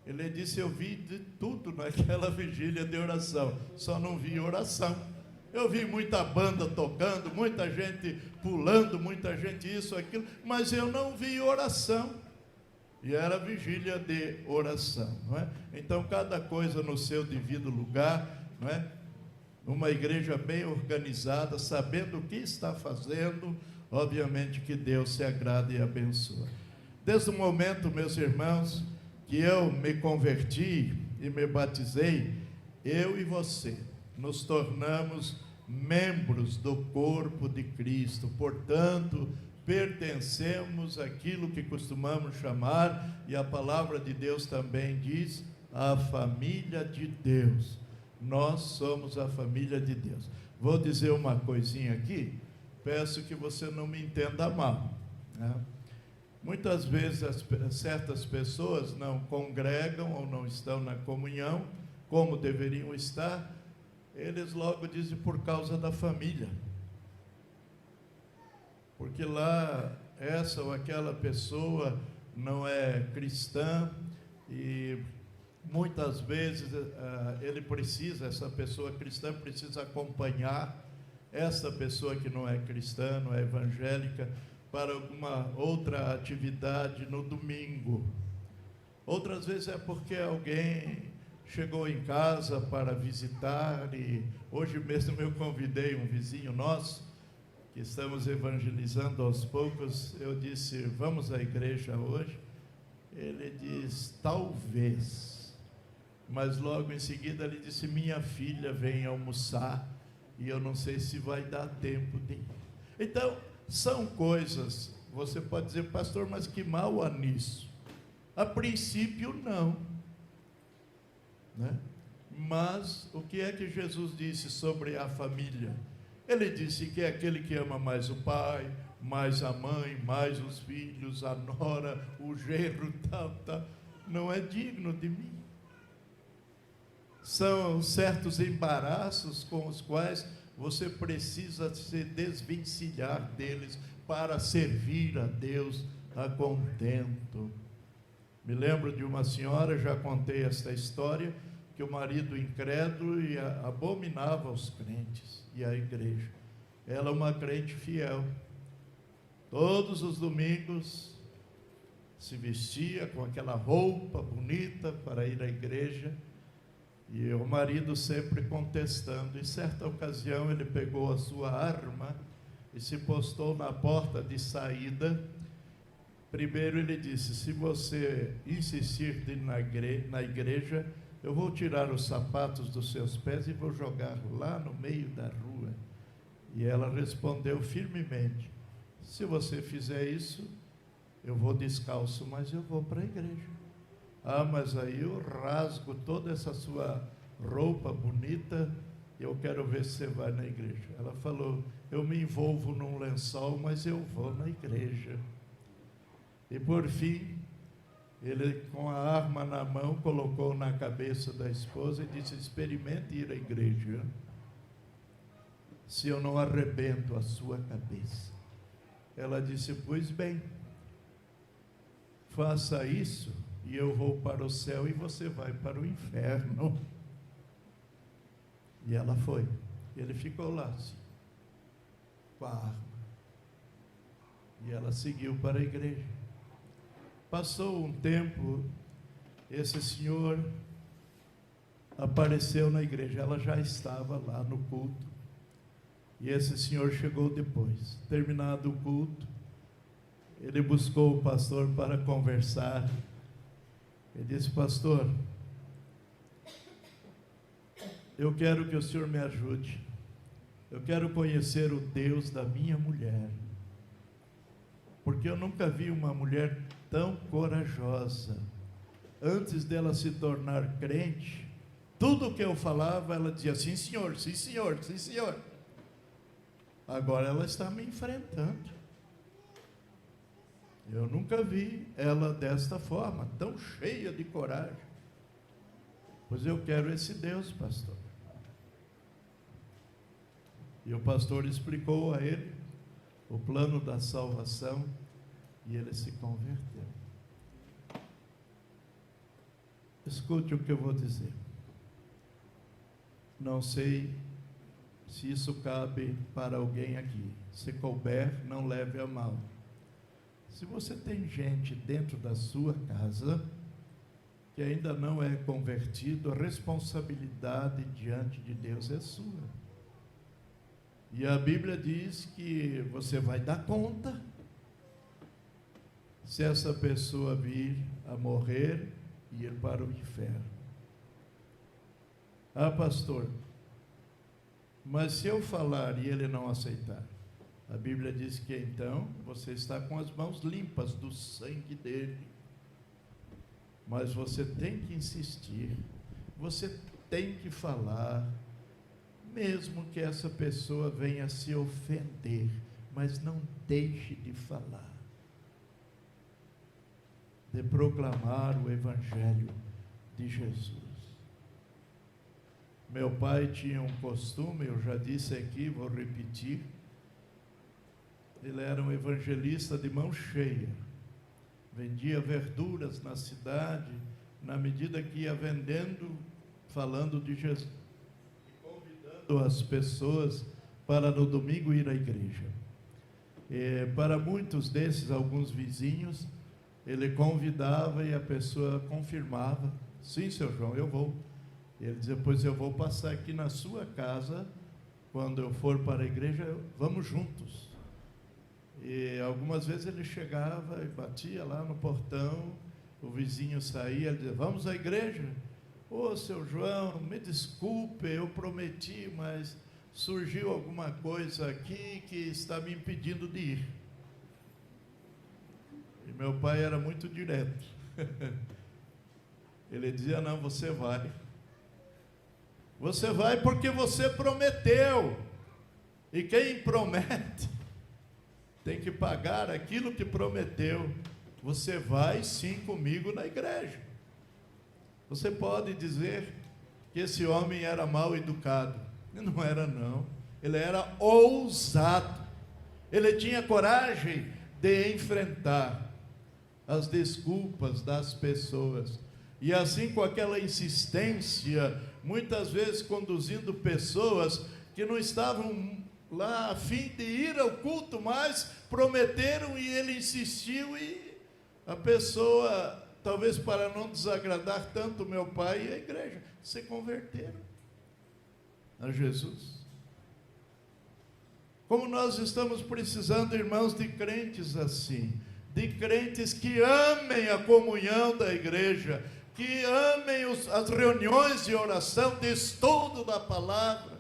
Ele disse: eu vi de tudo naquela vigília de oração, só não vi oração. Eu vi muita banda tocando, muita gente pulando, muita gente isso, aquilo, mas eu não vi oração. E era vigília de oração, não é? Então, cada coisa no seu devido lugar, não é? Uma igreja bem organizada, sabendo o que está fazendo, obviamente que Deus se agrada e abençoa. Desde o momento, meus irmãos, que eu me converti e me batizei, eu e você nos tornamos membros do corpo de Cristo. Portanto, pertencemos àquilo que costumamos chamar, e a palavra de Deus também diz, a família de Deus. Nós somos a família de Deus. Vou dizer uma coisinha aqui, peço que você não me entenda mal, né? Muitas vezes certas pessoas não congregam ou não estão na comunhão como deveriam estar, eles logo dizem por causa da família. Porque lá essa ou aquela pessoa não é cristã e muitas vezes essa pessoa cristã precisa acompanhar essa pessoa que não é cristã, não é evangélica, para alguma outra atividade no domingo. Outras vezes é porque alguém chegou em casa para visitar, e hoje mesmo eu convidei um vizinho nosso, que estamos evangelizando aos poucos, eu disse, vamos à igreja hoje? Ele diz, talvez, mas logo em seguida ele disse, minha filha vem almoçar, e eu não sei se vai dar tempo de ir. Então, são coisas, você pode dizer, pastor, mas que mal há nisso? A princípio, não, né? Mas o que é que Jesus disse sobre a família? Ele disse que é aquele que ama mais o pai, mais a mãe, mais os filhos, a nora, o genro, tal, não é digno de mim. São certos embaraços com os quais você precisa se desvencilhar deles para servir a Deus a contento. Me lembro de uma senhora, já contei esta história, que o marido incrédulo abominava os crentes e a igreja. Ela é uma crente fiel. Todos os domingos se vestia com aquela roupa bonita para ir à igreja, e o marido sempre contestando. Em certa ocasião ele pegou a sua arma e se postou na porta de saída. Primeiro ele disse, se você insistir de ir na igreja, eu vou tirar os sapatos dos seus pés e vou jogar lá no meio da rua. E ela respondeu firmemente, se você fizer isso, eu vou descalço, mas eu vou para a igreja. Ah, mas aí eu rasgo toda essa sua roupa bonita, eu quero ver se você vai na igreja. Ela falou, eu me envolvo num lençol, mas eu vou na igreja. E por fim, ele com a arma na mão, colocou na cabeça da esposa e disse, experimente ir à igreja, se eu não arrebento a sua cabeça. Ela disse, pois bem, faça isso, e eu vou para o céu e você vai para o inferno. E ela foi. Ele ficou lá, assim, com a arma. E ela seguiu para a igreja. Passou um tempo, esse senhor apareceu na igreja. Ela já estava lá no culto. E esse senhor chegou depois. Terminado o culto, ele buscou o pastor para conversar. Ele disse, pastor, eu quero que o senhor me ajude. Eu quero conhecer o Deus da minha mulher. Porque eu nunca vi uma mulher tão corajosa. Antes dela se tornar crente, tudo o que eu falava, ela dizia, sim senhor, sim senhor, sim senhor. Agora ela está me enfrentando. Eu nunca vi ela desta forma, tão cheia de coragem. Pois eu quero esse Deus, pastor. E o pastor explicou a ele o plano da salvação, e ele se converteu. Escute o que eu vou dizer. Não sei se isso cabe para alguém aqui. Se couber, não leve a mal. Se você tem gente dentro da sua casa que ainda não é convertido, a responsabilidade diante de Deus é sua. E a Bíblia diz que você vai dar conta se essa pessoa vir a morrer e ir para o inferno. Ah, pastor, mas se eu falar e ele não aceitar? A Bíblia diz que então você está com as mãos limpas do sangue dele. Mas você tem que insistir, você tem que falar, mesmo que essa pessoa venha se ofender, mas não deixe de falar, de proclamar o Evangelho de Jesus. Meu pai tinha um costume, eu já disse aqui, vou repetir, ele era um evangelista de mão cheia, vendia verduras na cidade, na medida que ia vendendo, falando de Jesus, convidando as pessoas para no domingo ir à igreja. E para muitos desses, alguns vizinhos, ele convidava e a pessoa confirmava: sim, seu João, eu vou. Ele dizia: pois eu vou passar aqui na sua casa, quando eu for para a igreja, vamos juntos. E algumas vezes ele chegava e batia lá no portão, o vizinho saía, ele dizia: vamos à igreja? Ô, seu João, me desculpe, eu prometi, mas surgiu alguma coisa aqui que está me impedindo de ir. E meu pai era muito direto. Ele dizia: não, você vai. Você vai porque você prometeu. E quem promete tem que pagar aquilo que prometeu. Você vai sim comigo na igreja. Você pode dizer que esse homem era mal educado. Não era, não. Ele era ousado. Ele tinha coragem de enfrentar as desculpas das pessoas. E assim, com aquela insistência, muitas vezes conduzindo pessoas que não estavam lá a fim de ir ao culto, mas prometeram e ele insistiu, e a pessoa, talvez para não desagradar tanto meu pai e a igreja, se converteram a Jesus. Como nós estamos precisando, irmãos, de crentes assim, de crentes que amem a comunhão da igreja, que amem as reuniões de oração, de estudo da palavra,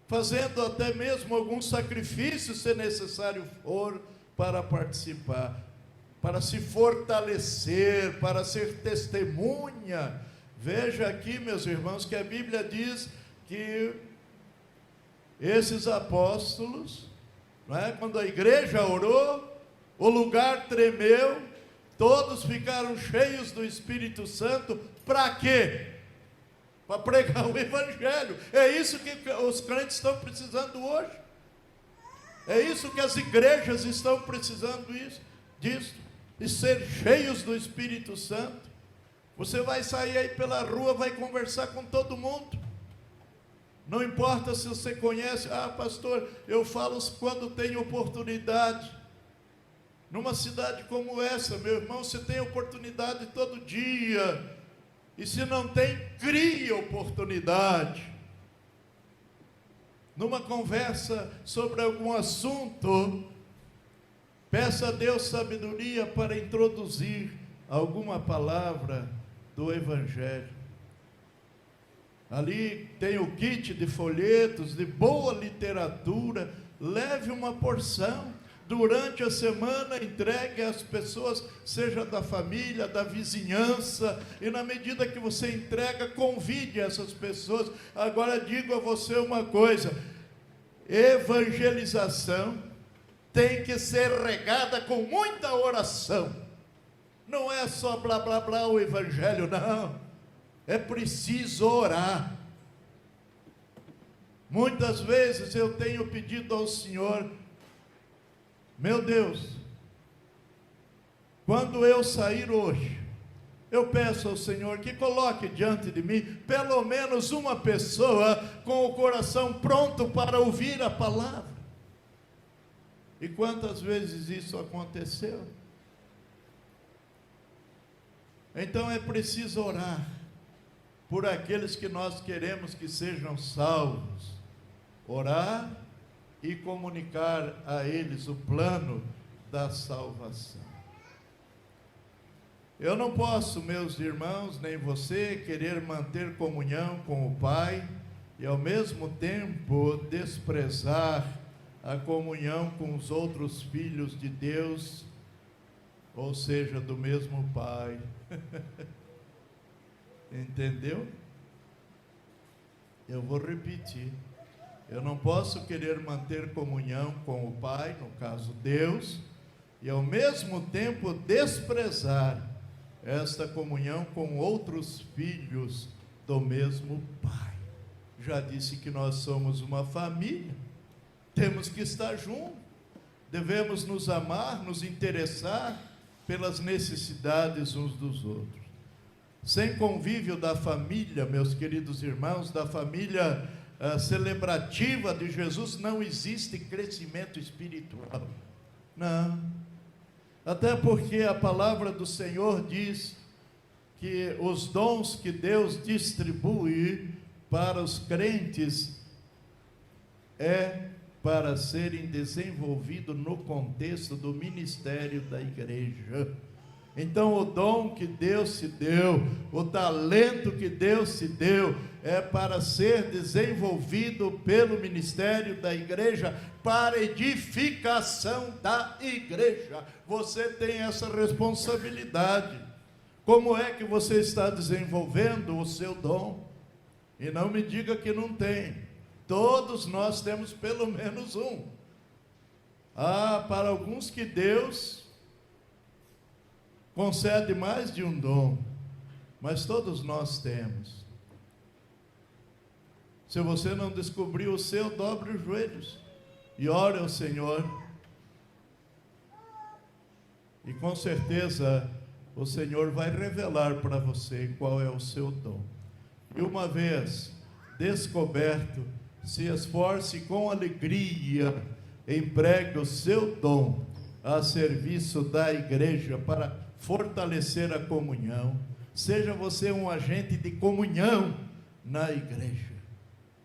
fazendo até mesmo algum sacrifício, se necessário for, para participar, para se fortalecer, para ser testemunha. Veja aqui, meus irmãos, que a Bíblia diz que esses apóstolos, não é, quando a igreja orou, o lugar tremeu, todos ficaram cheios do Espírito Santo. Para quê? Para pregar o Evangelho. É isso que os crentes estão precisando hoje. É isso que as igrejas estão precisando disso, de ser cheios do Espírito Santo. Você vai sair aí pela rua, vai conversar com todo mundo. Não importa se você conhece. Ah, pastor, eu falo quando tenho oportunidade. Numa cidade como essa, meu irmão, você tem oportunidade todo dia. E se não tem, crie oportunidade. Numa conversa sobre algum assunto, peça a Deus sabedoria para introduzir alguma palavra do Evangelho. Ali tem o kit de folhetos, de boa literatura. Leve uma porção. Durante a semana, entregue às pessoas, seja da família, da vizinhança, e na medida que você entrega, convide essas pessoas. Agora digo a você uma coisa: evangelização tem que ser regada com muita oração. Não é só blá blá blá o evangelho, não. É preciso orar. Muitas vezes eu tenho pedido ao Senhor: meu Deus, quando eu sair hoje, eu peço ao Senhor que coloque diante de mim pelo menos uma pessoa com o coração pronto para ouvir a palavra. E quantas vezes isso aconteceu? Então é preciso orar por aqueles que nós queremos que sejam salvos. Orar e comunicar a eles o plano da salvação. Eu não posso, meus irmãos, nem você, querer manter comunhão com o Pai e ao mesmo tempo desprezar a comunhão com os outros filhos de Deus, ou seja, do mesmo Pai. Entendeu? Eu vou repetir. Eu não posso querer manter comunhão com o Pai, no caso Deus, e ao mesmo tempo desprezar esta comunhão com outros filhos do mesmo Pai. Já disse que nós somos uma família, temos que estar juntos, devemos nos amar, nos interessar pelas necessidades uns dos outros. Sem convívio da família, meus queridos irmãos, da família celebrativa de Jesus, não existe crescimento espiritual. Não. Até porque a palavra do Senhor diz que os dons que Deus distribui para os crentes é para serem desenvolvidos no contexto do ministério da igreja. Então, o dom que Deus se deu, o talento que Deus se deu, é para ser desenvolvido pelo ministério da igreja, para edificação da igreja. Você tem essa responsabilidade. Como é que você está desenvolvendo o seu dom? E não me diga que não tem. Todos nós temos pelo menos um. Para alguns que Deus concede mais de um dom, mas todos nós temos. Se você não descobriu o seu, dobre os joelhos e ore ao Senhor, e com certeza o Senhor vai revelar para você qual é o seu dom. E uma vez descoberto, se esforce com alegria, empregue o seu dom a serviço da igreja para fortalecer a comunhão. Seja você um agente de comunhão na igreja,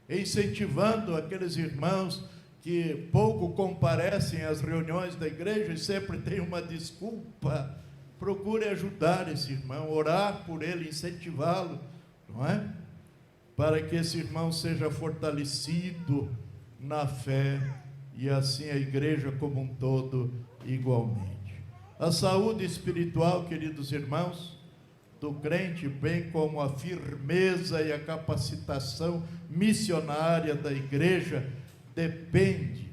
incentivando aqueles irmãos que pouco comparecem às reuniões da igreja e sempre tem uma desculpa. Procure ajudar esse irmão, orar por ele, incentivá-lo, não é? Para que esse irmão seja fortalecido na fé e assim a igreja como um todo igualmente. A saúde espiritual, queridos irmãos, do crente, bem como a firmeza e a capacitação missionária da igreja, depende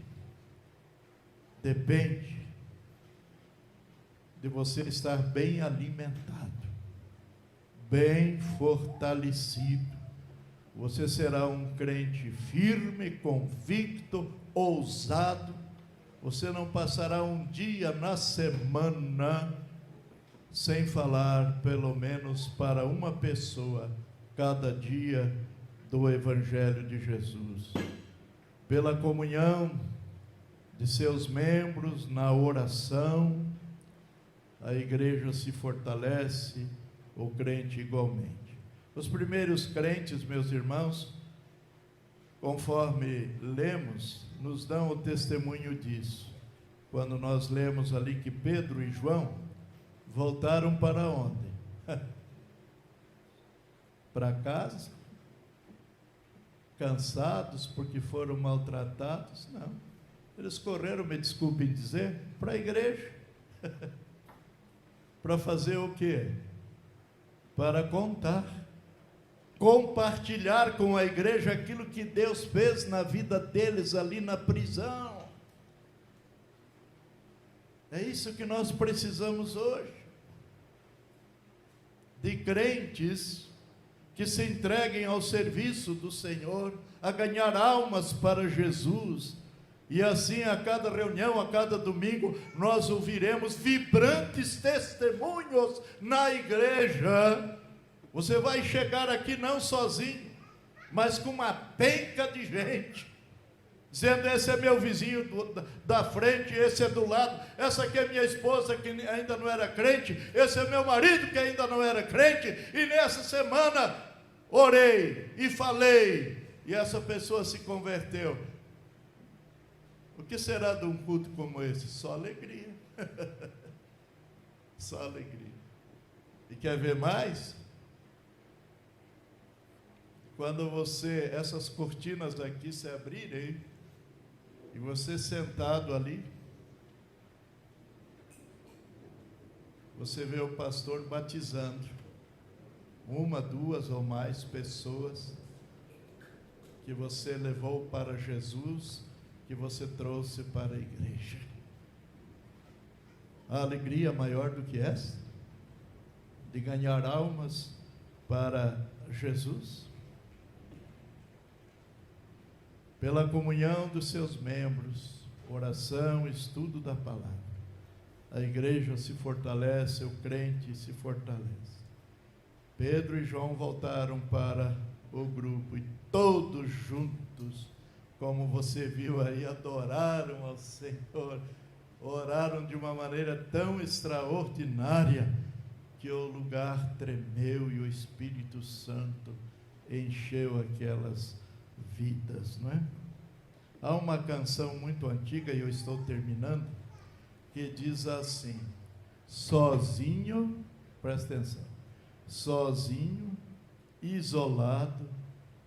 de você estar bem alimentado, bem fortalecido. Você será um crente firme, convicto, ousado. Você não passará um dia na semana sem falar, pelo menos para uma pessoa, cada dia, do Evangelho de Jesus. Pela comunhão de seus membros, na oração, a igreja se fortalece, o crente igualmente. Os primeiros crentes, meus irmãos, conforme lemos, nos dão o testemunho disso. Quando nós lemos ali que Pedro e João voltaram para onde? Para casa? Cansados porque foram maltratados? Não. Eles correram, me desculpem dizer, para a igreja. Para fazer o quê? Para contar, compartilhar com a igreja aquilo que Deus fez na vida deles ali na prisão. É isso que nós precisamos hoje, de crentes que se entreguem ao serviço do Senhor, a ganhar almas para Jesus, e assim a cada reunião, a cada domingo, nós ouviremos vibrantes testemunhos na igreja. Você vai chegar aqui não sozinho, mas com uma penca de gente, dizendo: esse é meu vizinho da frente, esse é do lado, essa aqui é minha esposa que ainda não era crente, esse é meu marido que ainda não era crente, e nessa semana orei e falei, e essa pessoa se converteu. O que será de um culto como esse? Só alegria. Só alegria. E quer ver mais? Quando essas cortinas aqui se abrirem, E você sentado ali, você vê o pastor batizando uma, duas ou mais pessoas que você levou para Jesus, que você trouxe para a igreja. Há alegria maior do que essa? De ganhar almas para Jesus? Pela comunhão dos seus membros, oração, estudo da palavra, a igreja se fortalece, o crente se fortalece. Pedro e João voltaram para o grupo e todos juntos, como você viu aí, adoraram ao Senhor, oraram de uma maneira tão extraordinária que o lugar tremeu e o Espírito Santo encheu aquelas vidas, não é? Há uma canção muito antiga, e eu estou terminando, que diz assim: sozinho, presta atenção, sozinho, isolado,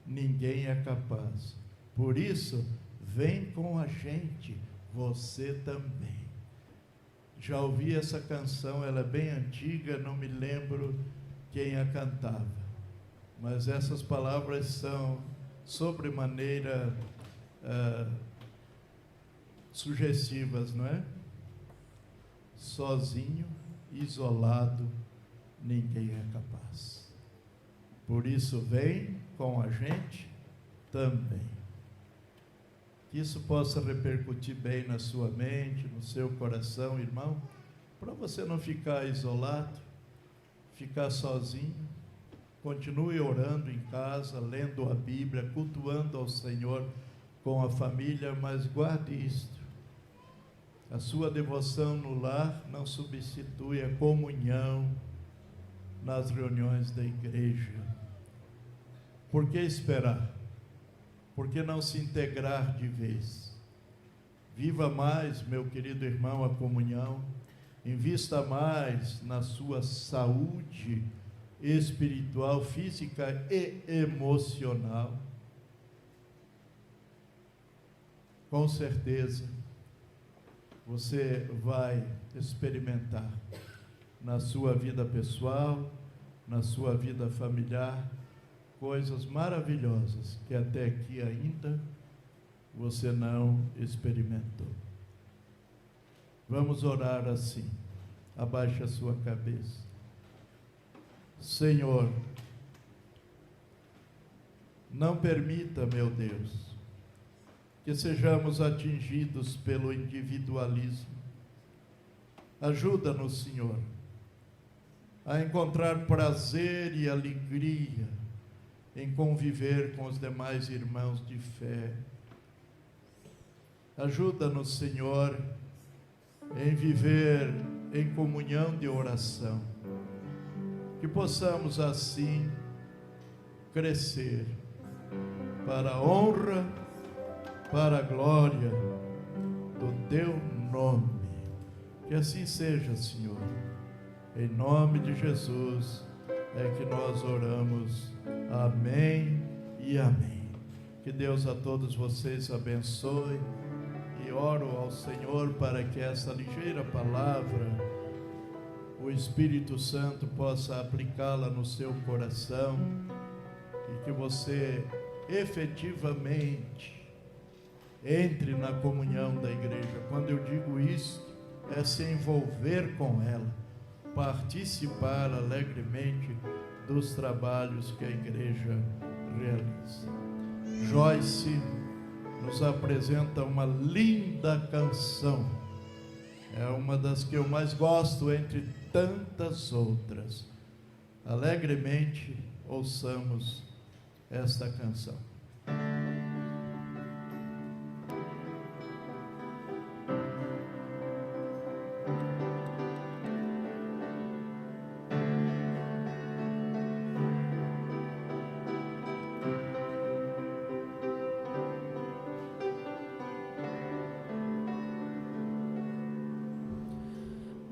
ninguém é capaz. Por isso, vem com a gente, você também. Já ouvi essa canção, ela é bem antiga, não me lembro quem a cantava, mas essas palavras são sobremaneira sugestivas, não é? Sozinho, isolado, ninguém é capaz. Por isso, vem com a gente também. Que isso possa repercutir bem na sua mente, no seu coração, irmão, para você não ficar isolado, ficar sozinho. Continue orando em casa, lendo a Bíblia, cultuando ao Senhor com a família, mas guarde isto: a sua devoção no lar não substitui a comunhão nas reuniões da igreja. Por que esperar? Por que não se integrar de vez? Viva mais, meu querido irmão, a comunhão. Invista mais na sua saúde espiritual, física e emocional. Com certeza, você vai experimentar na sua vida pessoal, na sua vida familiar, coisas maravilhosas que até aqui ainda você não experimentou. Vamos orar assim. Abaixe a sua cabeça. Senhor, não permita, meu Deus, que sejamos atingidos pelo individualismo. Ajuda-nos, Senhor, a encontrar prazer e alegria em conviver com os demais irmãos de fé. Ajuda-nos, Senhor, em viver em comunhão de oração, que possamos assim crescer para a honra, para a glória do Teu nome. Que assim seja, Senhor. Em nome de Jesus é que nós oramos. Amém e amém. Que Deus a todos vocês abençoe, e oro ao Senhor para que essa ligeira palavra, o Espírito Santo possa aplicá-la no seu coração, e que você efetivamente entre na comunhão da igreja. Quando eu digo isso, é se envolver com ela, participar alegremente dos trabalhos que a igreja realiza. Joyce nos apresenta uma linda canção, é uma das que eu mais gosto entre tantas outras. Alegremente ouçamos esta canção.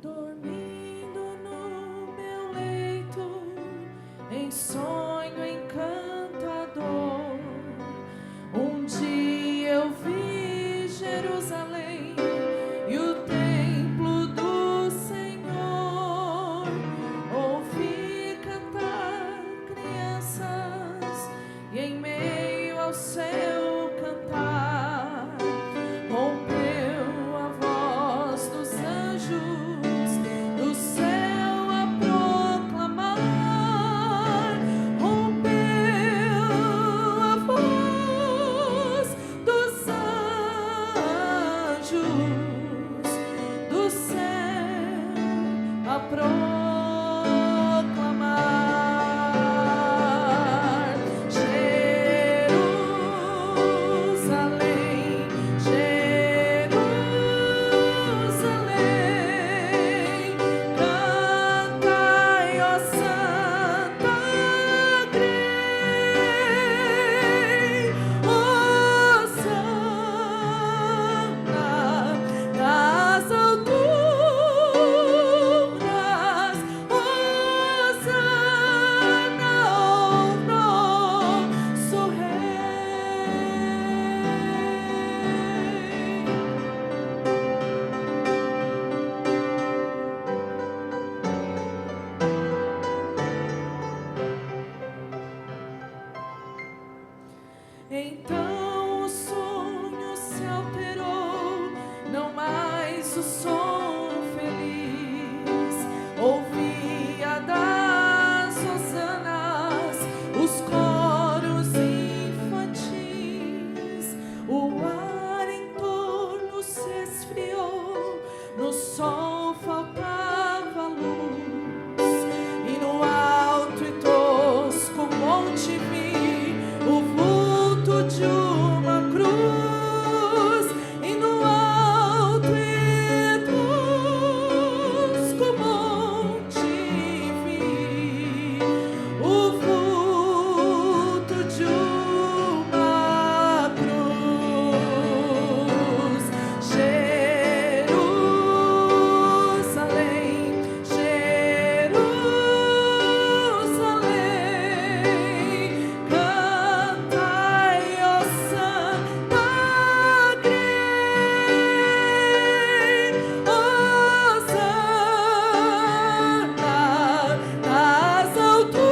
Dormindo no meu leito, em sonho encantador, Jerusalém e o templo do Senhor. Ouvi cantar crianças e em meio ao seu cantar rompeu a voz dos anjos do céu a proclamar. Rompeu a voz dos anjos do céu a proclamar. Jerusalém, Jerusalém, cantai, ó Santa Grei, Hosana nas alturas, Hosana ao nosso Rei. Então o sonho se alterou, não mais o som feliz. Ouvia das hosanas os coros infantis. O ar em torno se esfriou, no sol faltava luz, e no alto e tosco monte vi o vulto de uma cruz, e no alto e tosco monte vi o vulto de uma cruz. Jerusalém, Jerusalém, cantai, ó Santa Grei, Hosana nas alturas,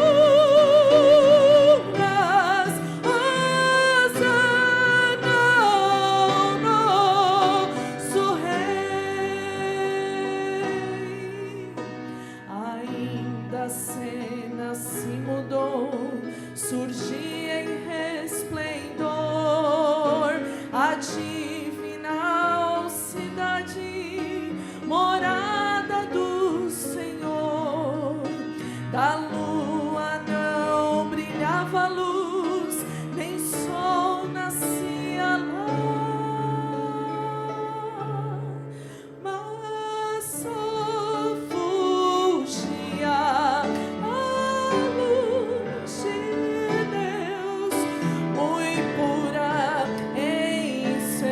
Hosana ao nosso Rei. Ainda a cena se mudou, surgia em resplendor a divinal cidade, morada do Senhor. Da lua não brilhava luz, nem sol nascia lá, mas só fugia a luz de Deus, muito pura em seu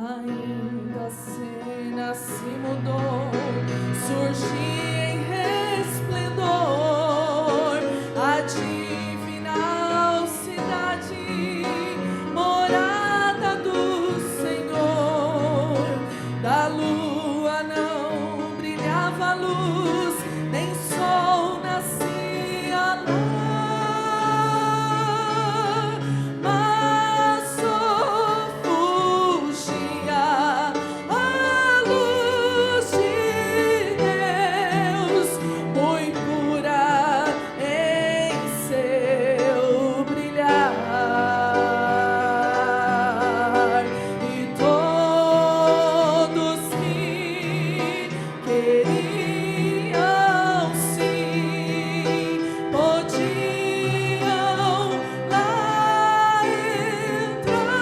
Ainda a cena se mudou, surgi em resplendor, a divina cidade, morada do Senhor. Da lua não brilhava luz, nem sol nascia lá, mas só fugia a luz de Deus, muito pura em seu brilhar. E todos que queriam sim podiam lá entrar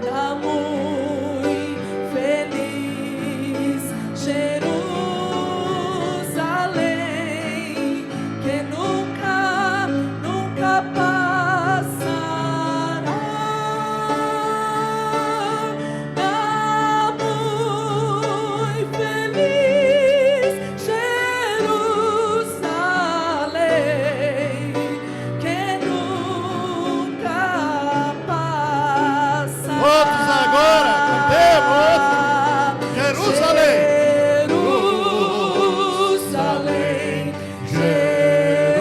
na muito feliz Jerusalém, que nunca, nunca passará. Na muito feliz Jerusalém, que nunca passará. Todos agora, cantemos! Jerusalém! Jerusalém,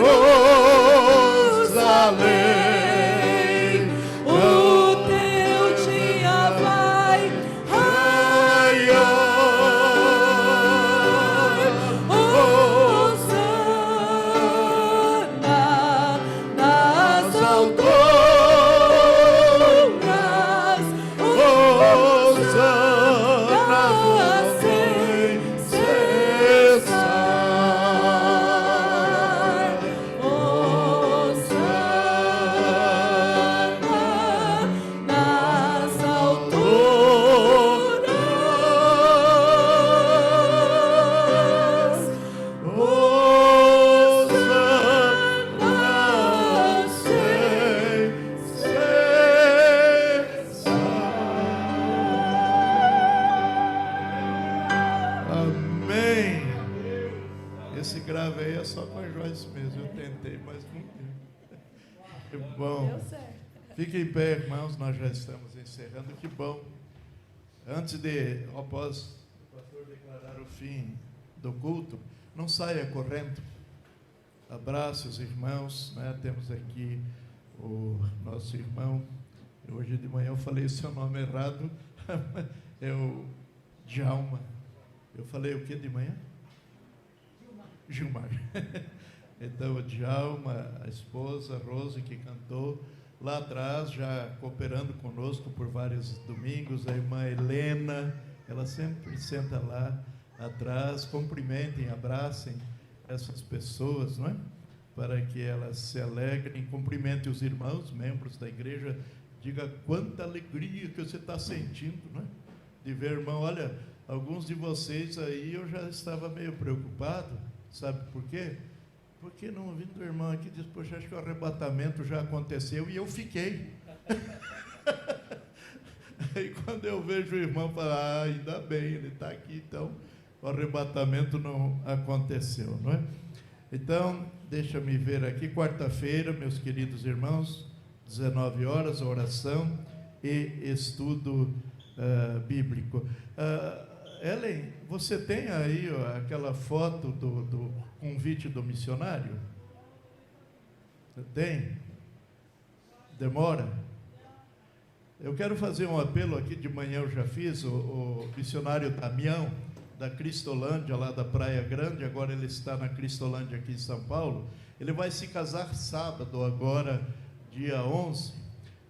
o teu dia vai raiar. Hosana nas alturas, Hosana sem cessar. Hosana nas alturas, Hosana sem cessar. Amém. Esse grave aí é só com a Joyce mesmo. Eu tentei, mas não deu. Que bom. Deu certo. Fiquem em pé, irmãos, nós já estamos encerrando. Que bom. Antes de, após o pastor declarar o fim do culto, não saia correndo. Abrace os irmãos, né? Temos aqui o nosso irmão. Hoje de manhã eu falei o seu nome errado. É o Djalma. Eu falei o que de manhã? Gilmar. Então, o Djalma, a esposa, Rose, que cantou lá atrás, já cooperando conosco por vários domingos, a irmã Helena, ela sempre senta lá atrás, cumprimentem, abracem essas pessoas, não é? Para que elas se alegrem, cumprimentem os irmãos, membros da igreja, diga quanta alegria que você está sentindo, não é? De ver, irmão, olha, alguns de vocês aí eu já estava meio preocupado, sabe por quê? Porque não ouvindo o irmão aqui, diz, poxa, acho que o arrebatamento já aconteceu e eu fiquei. Aí quando eu vejo o irmão falar, ainda bem, ele está aqui, então o arrebatamento não aconteceu, não é? Então, deixa-me ver aqui, quarta-feira, meus queridos irmãos, 19 horas, oração e estudo bíblico. Ellen, você tem aí ó, aquela foto do convite do missionário? Tem? Demora? Eu quero fazer um apelo aqui, de manhã eu já fiz, o missionário Damião, da Cristolândia, lá da Praia Grande, agora ele está na Cristolândia aqui em São Paulo, ele vai se casar sábado, agora, dia 11.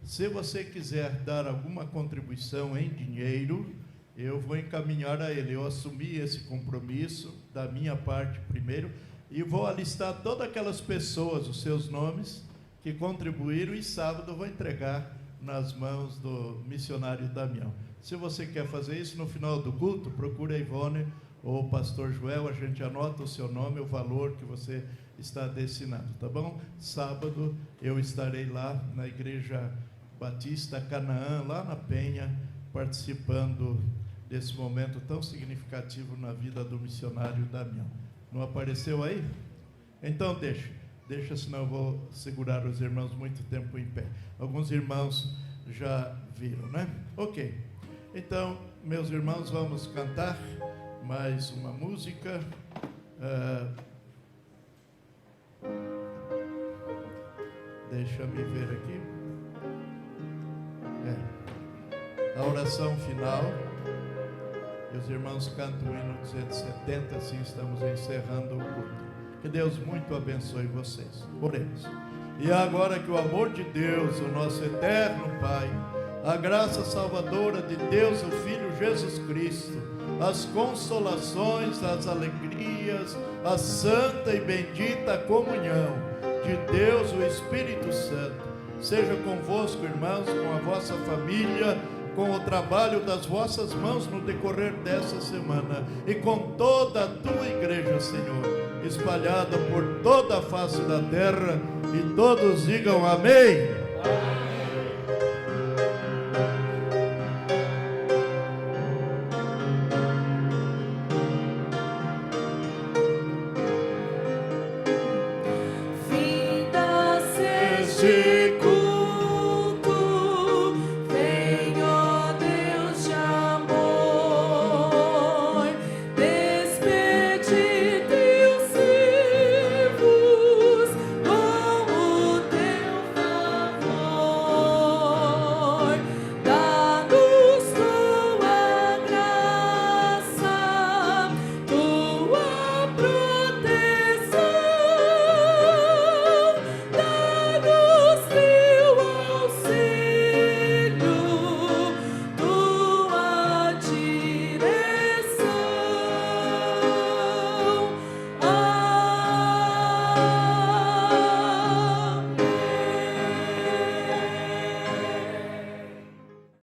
Se você quiser dar alguma contribuição em dinheiro, eu vou encaminhar a ele. Eu assumi esse compromisso da minha parte primeiro e vou alistar todas aquelas pessoas, os seus nomes, que contribuíram, e sábado eu vou entregar nas mãos do missionário Damião. Se você quer fazer isso, no final do culto, procure a Ivone ou o pastor Joel, a gente anota o seu nome, o valor que você está destinando, tá bom? Sábado eu estarei lá na igreja Batista Canaã, lá na Penha, participando desse momento tão significativo na vida do missionário Damião. Não apareceu aí? Então deixa, senão eu vou segurar os irmãos muito tempo em pé. Alguns irmãos já viram, né? Ok. Então, meus irmãos, vamos cantar mais uma música. Deixa-me ver aqui. A oração final. E os irmãos cantam o hino 270, assim estamos encerrando o culto. Que Deus muito abençoe vocês. Oremos. E agora que o amor de Deus, o nosso eterno Pai, a graça salvadora de Deus, o Filho Jesus Cristo, as consolações, as alegrias, a santa e bendita comunhão de Deus, o Espírito Santo, seja convosco, irmãos, com a vossa família, com o trabalho das vossas mãos no decorrer dessa semana e com toda a tua igreja, Senhor, espalhada por toda a face da terra, e todos digam amém.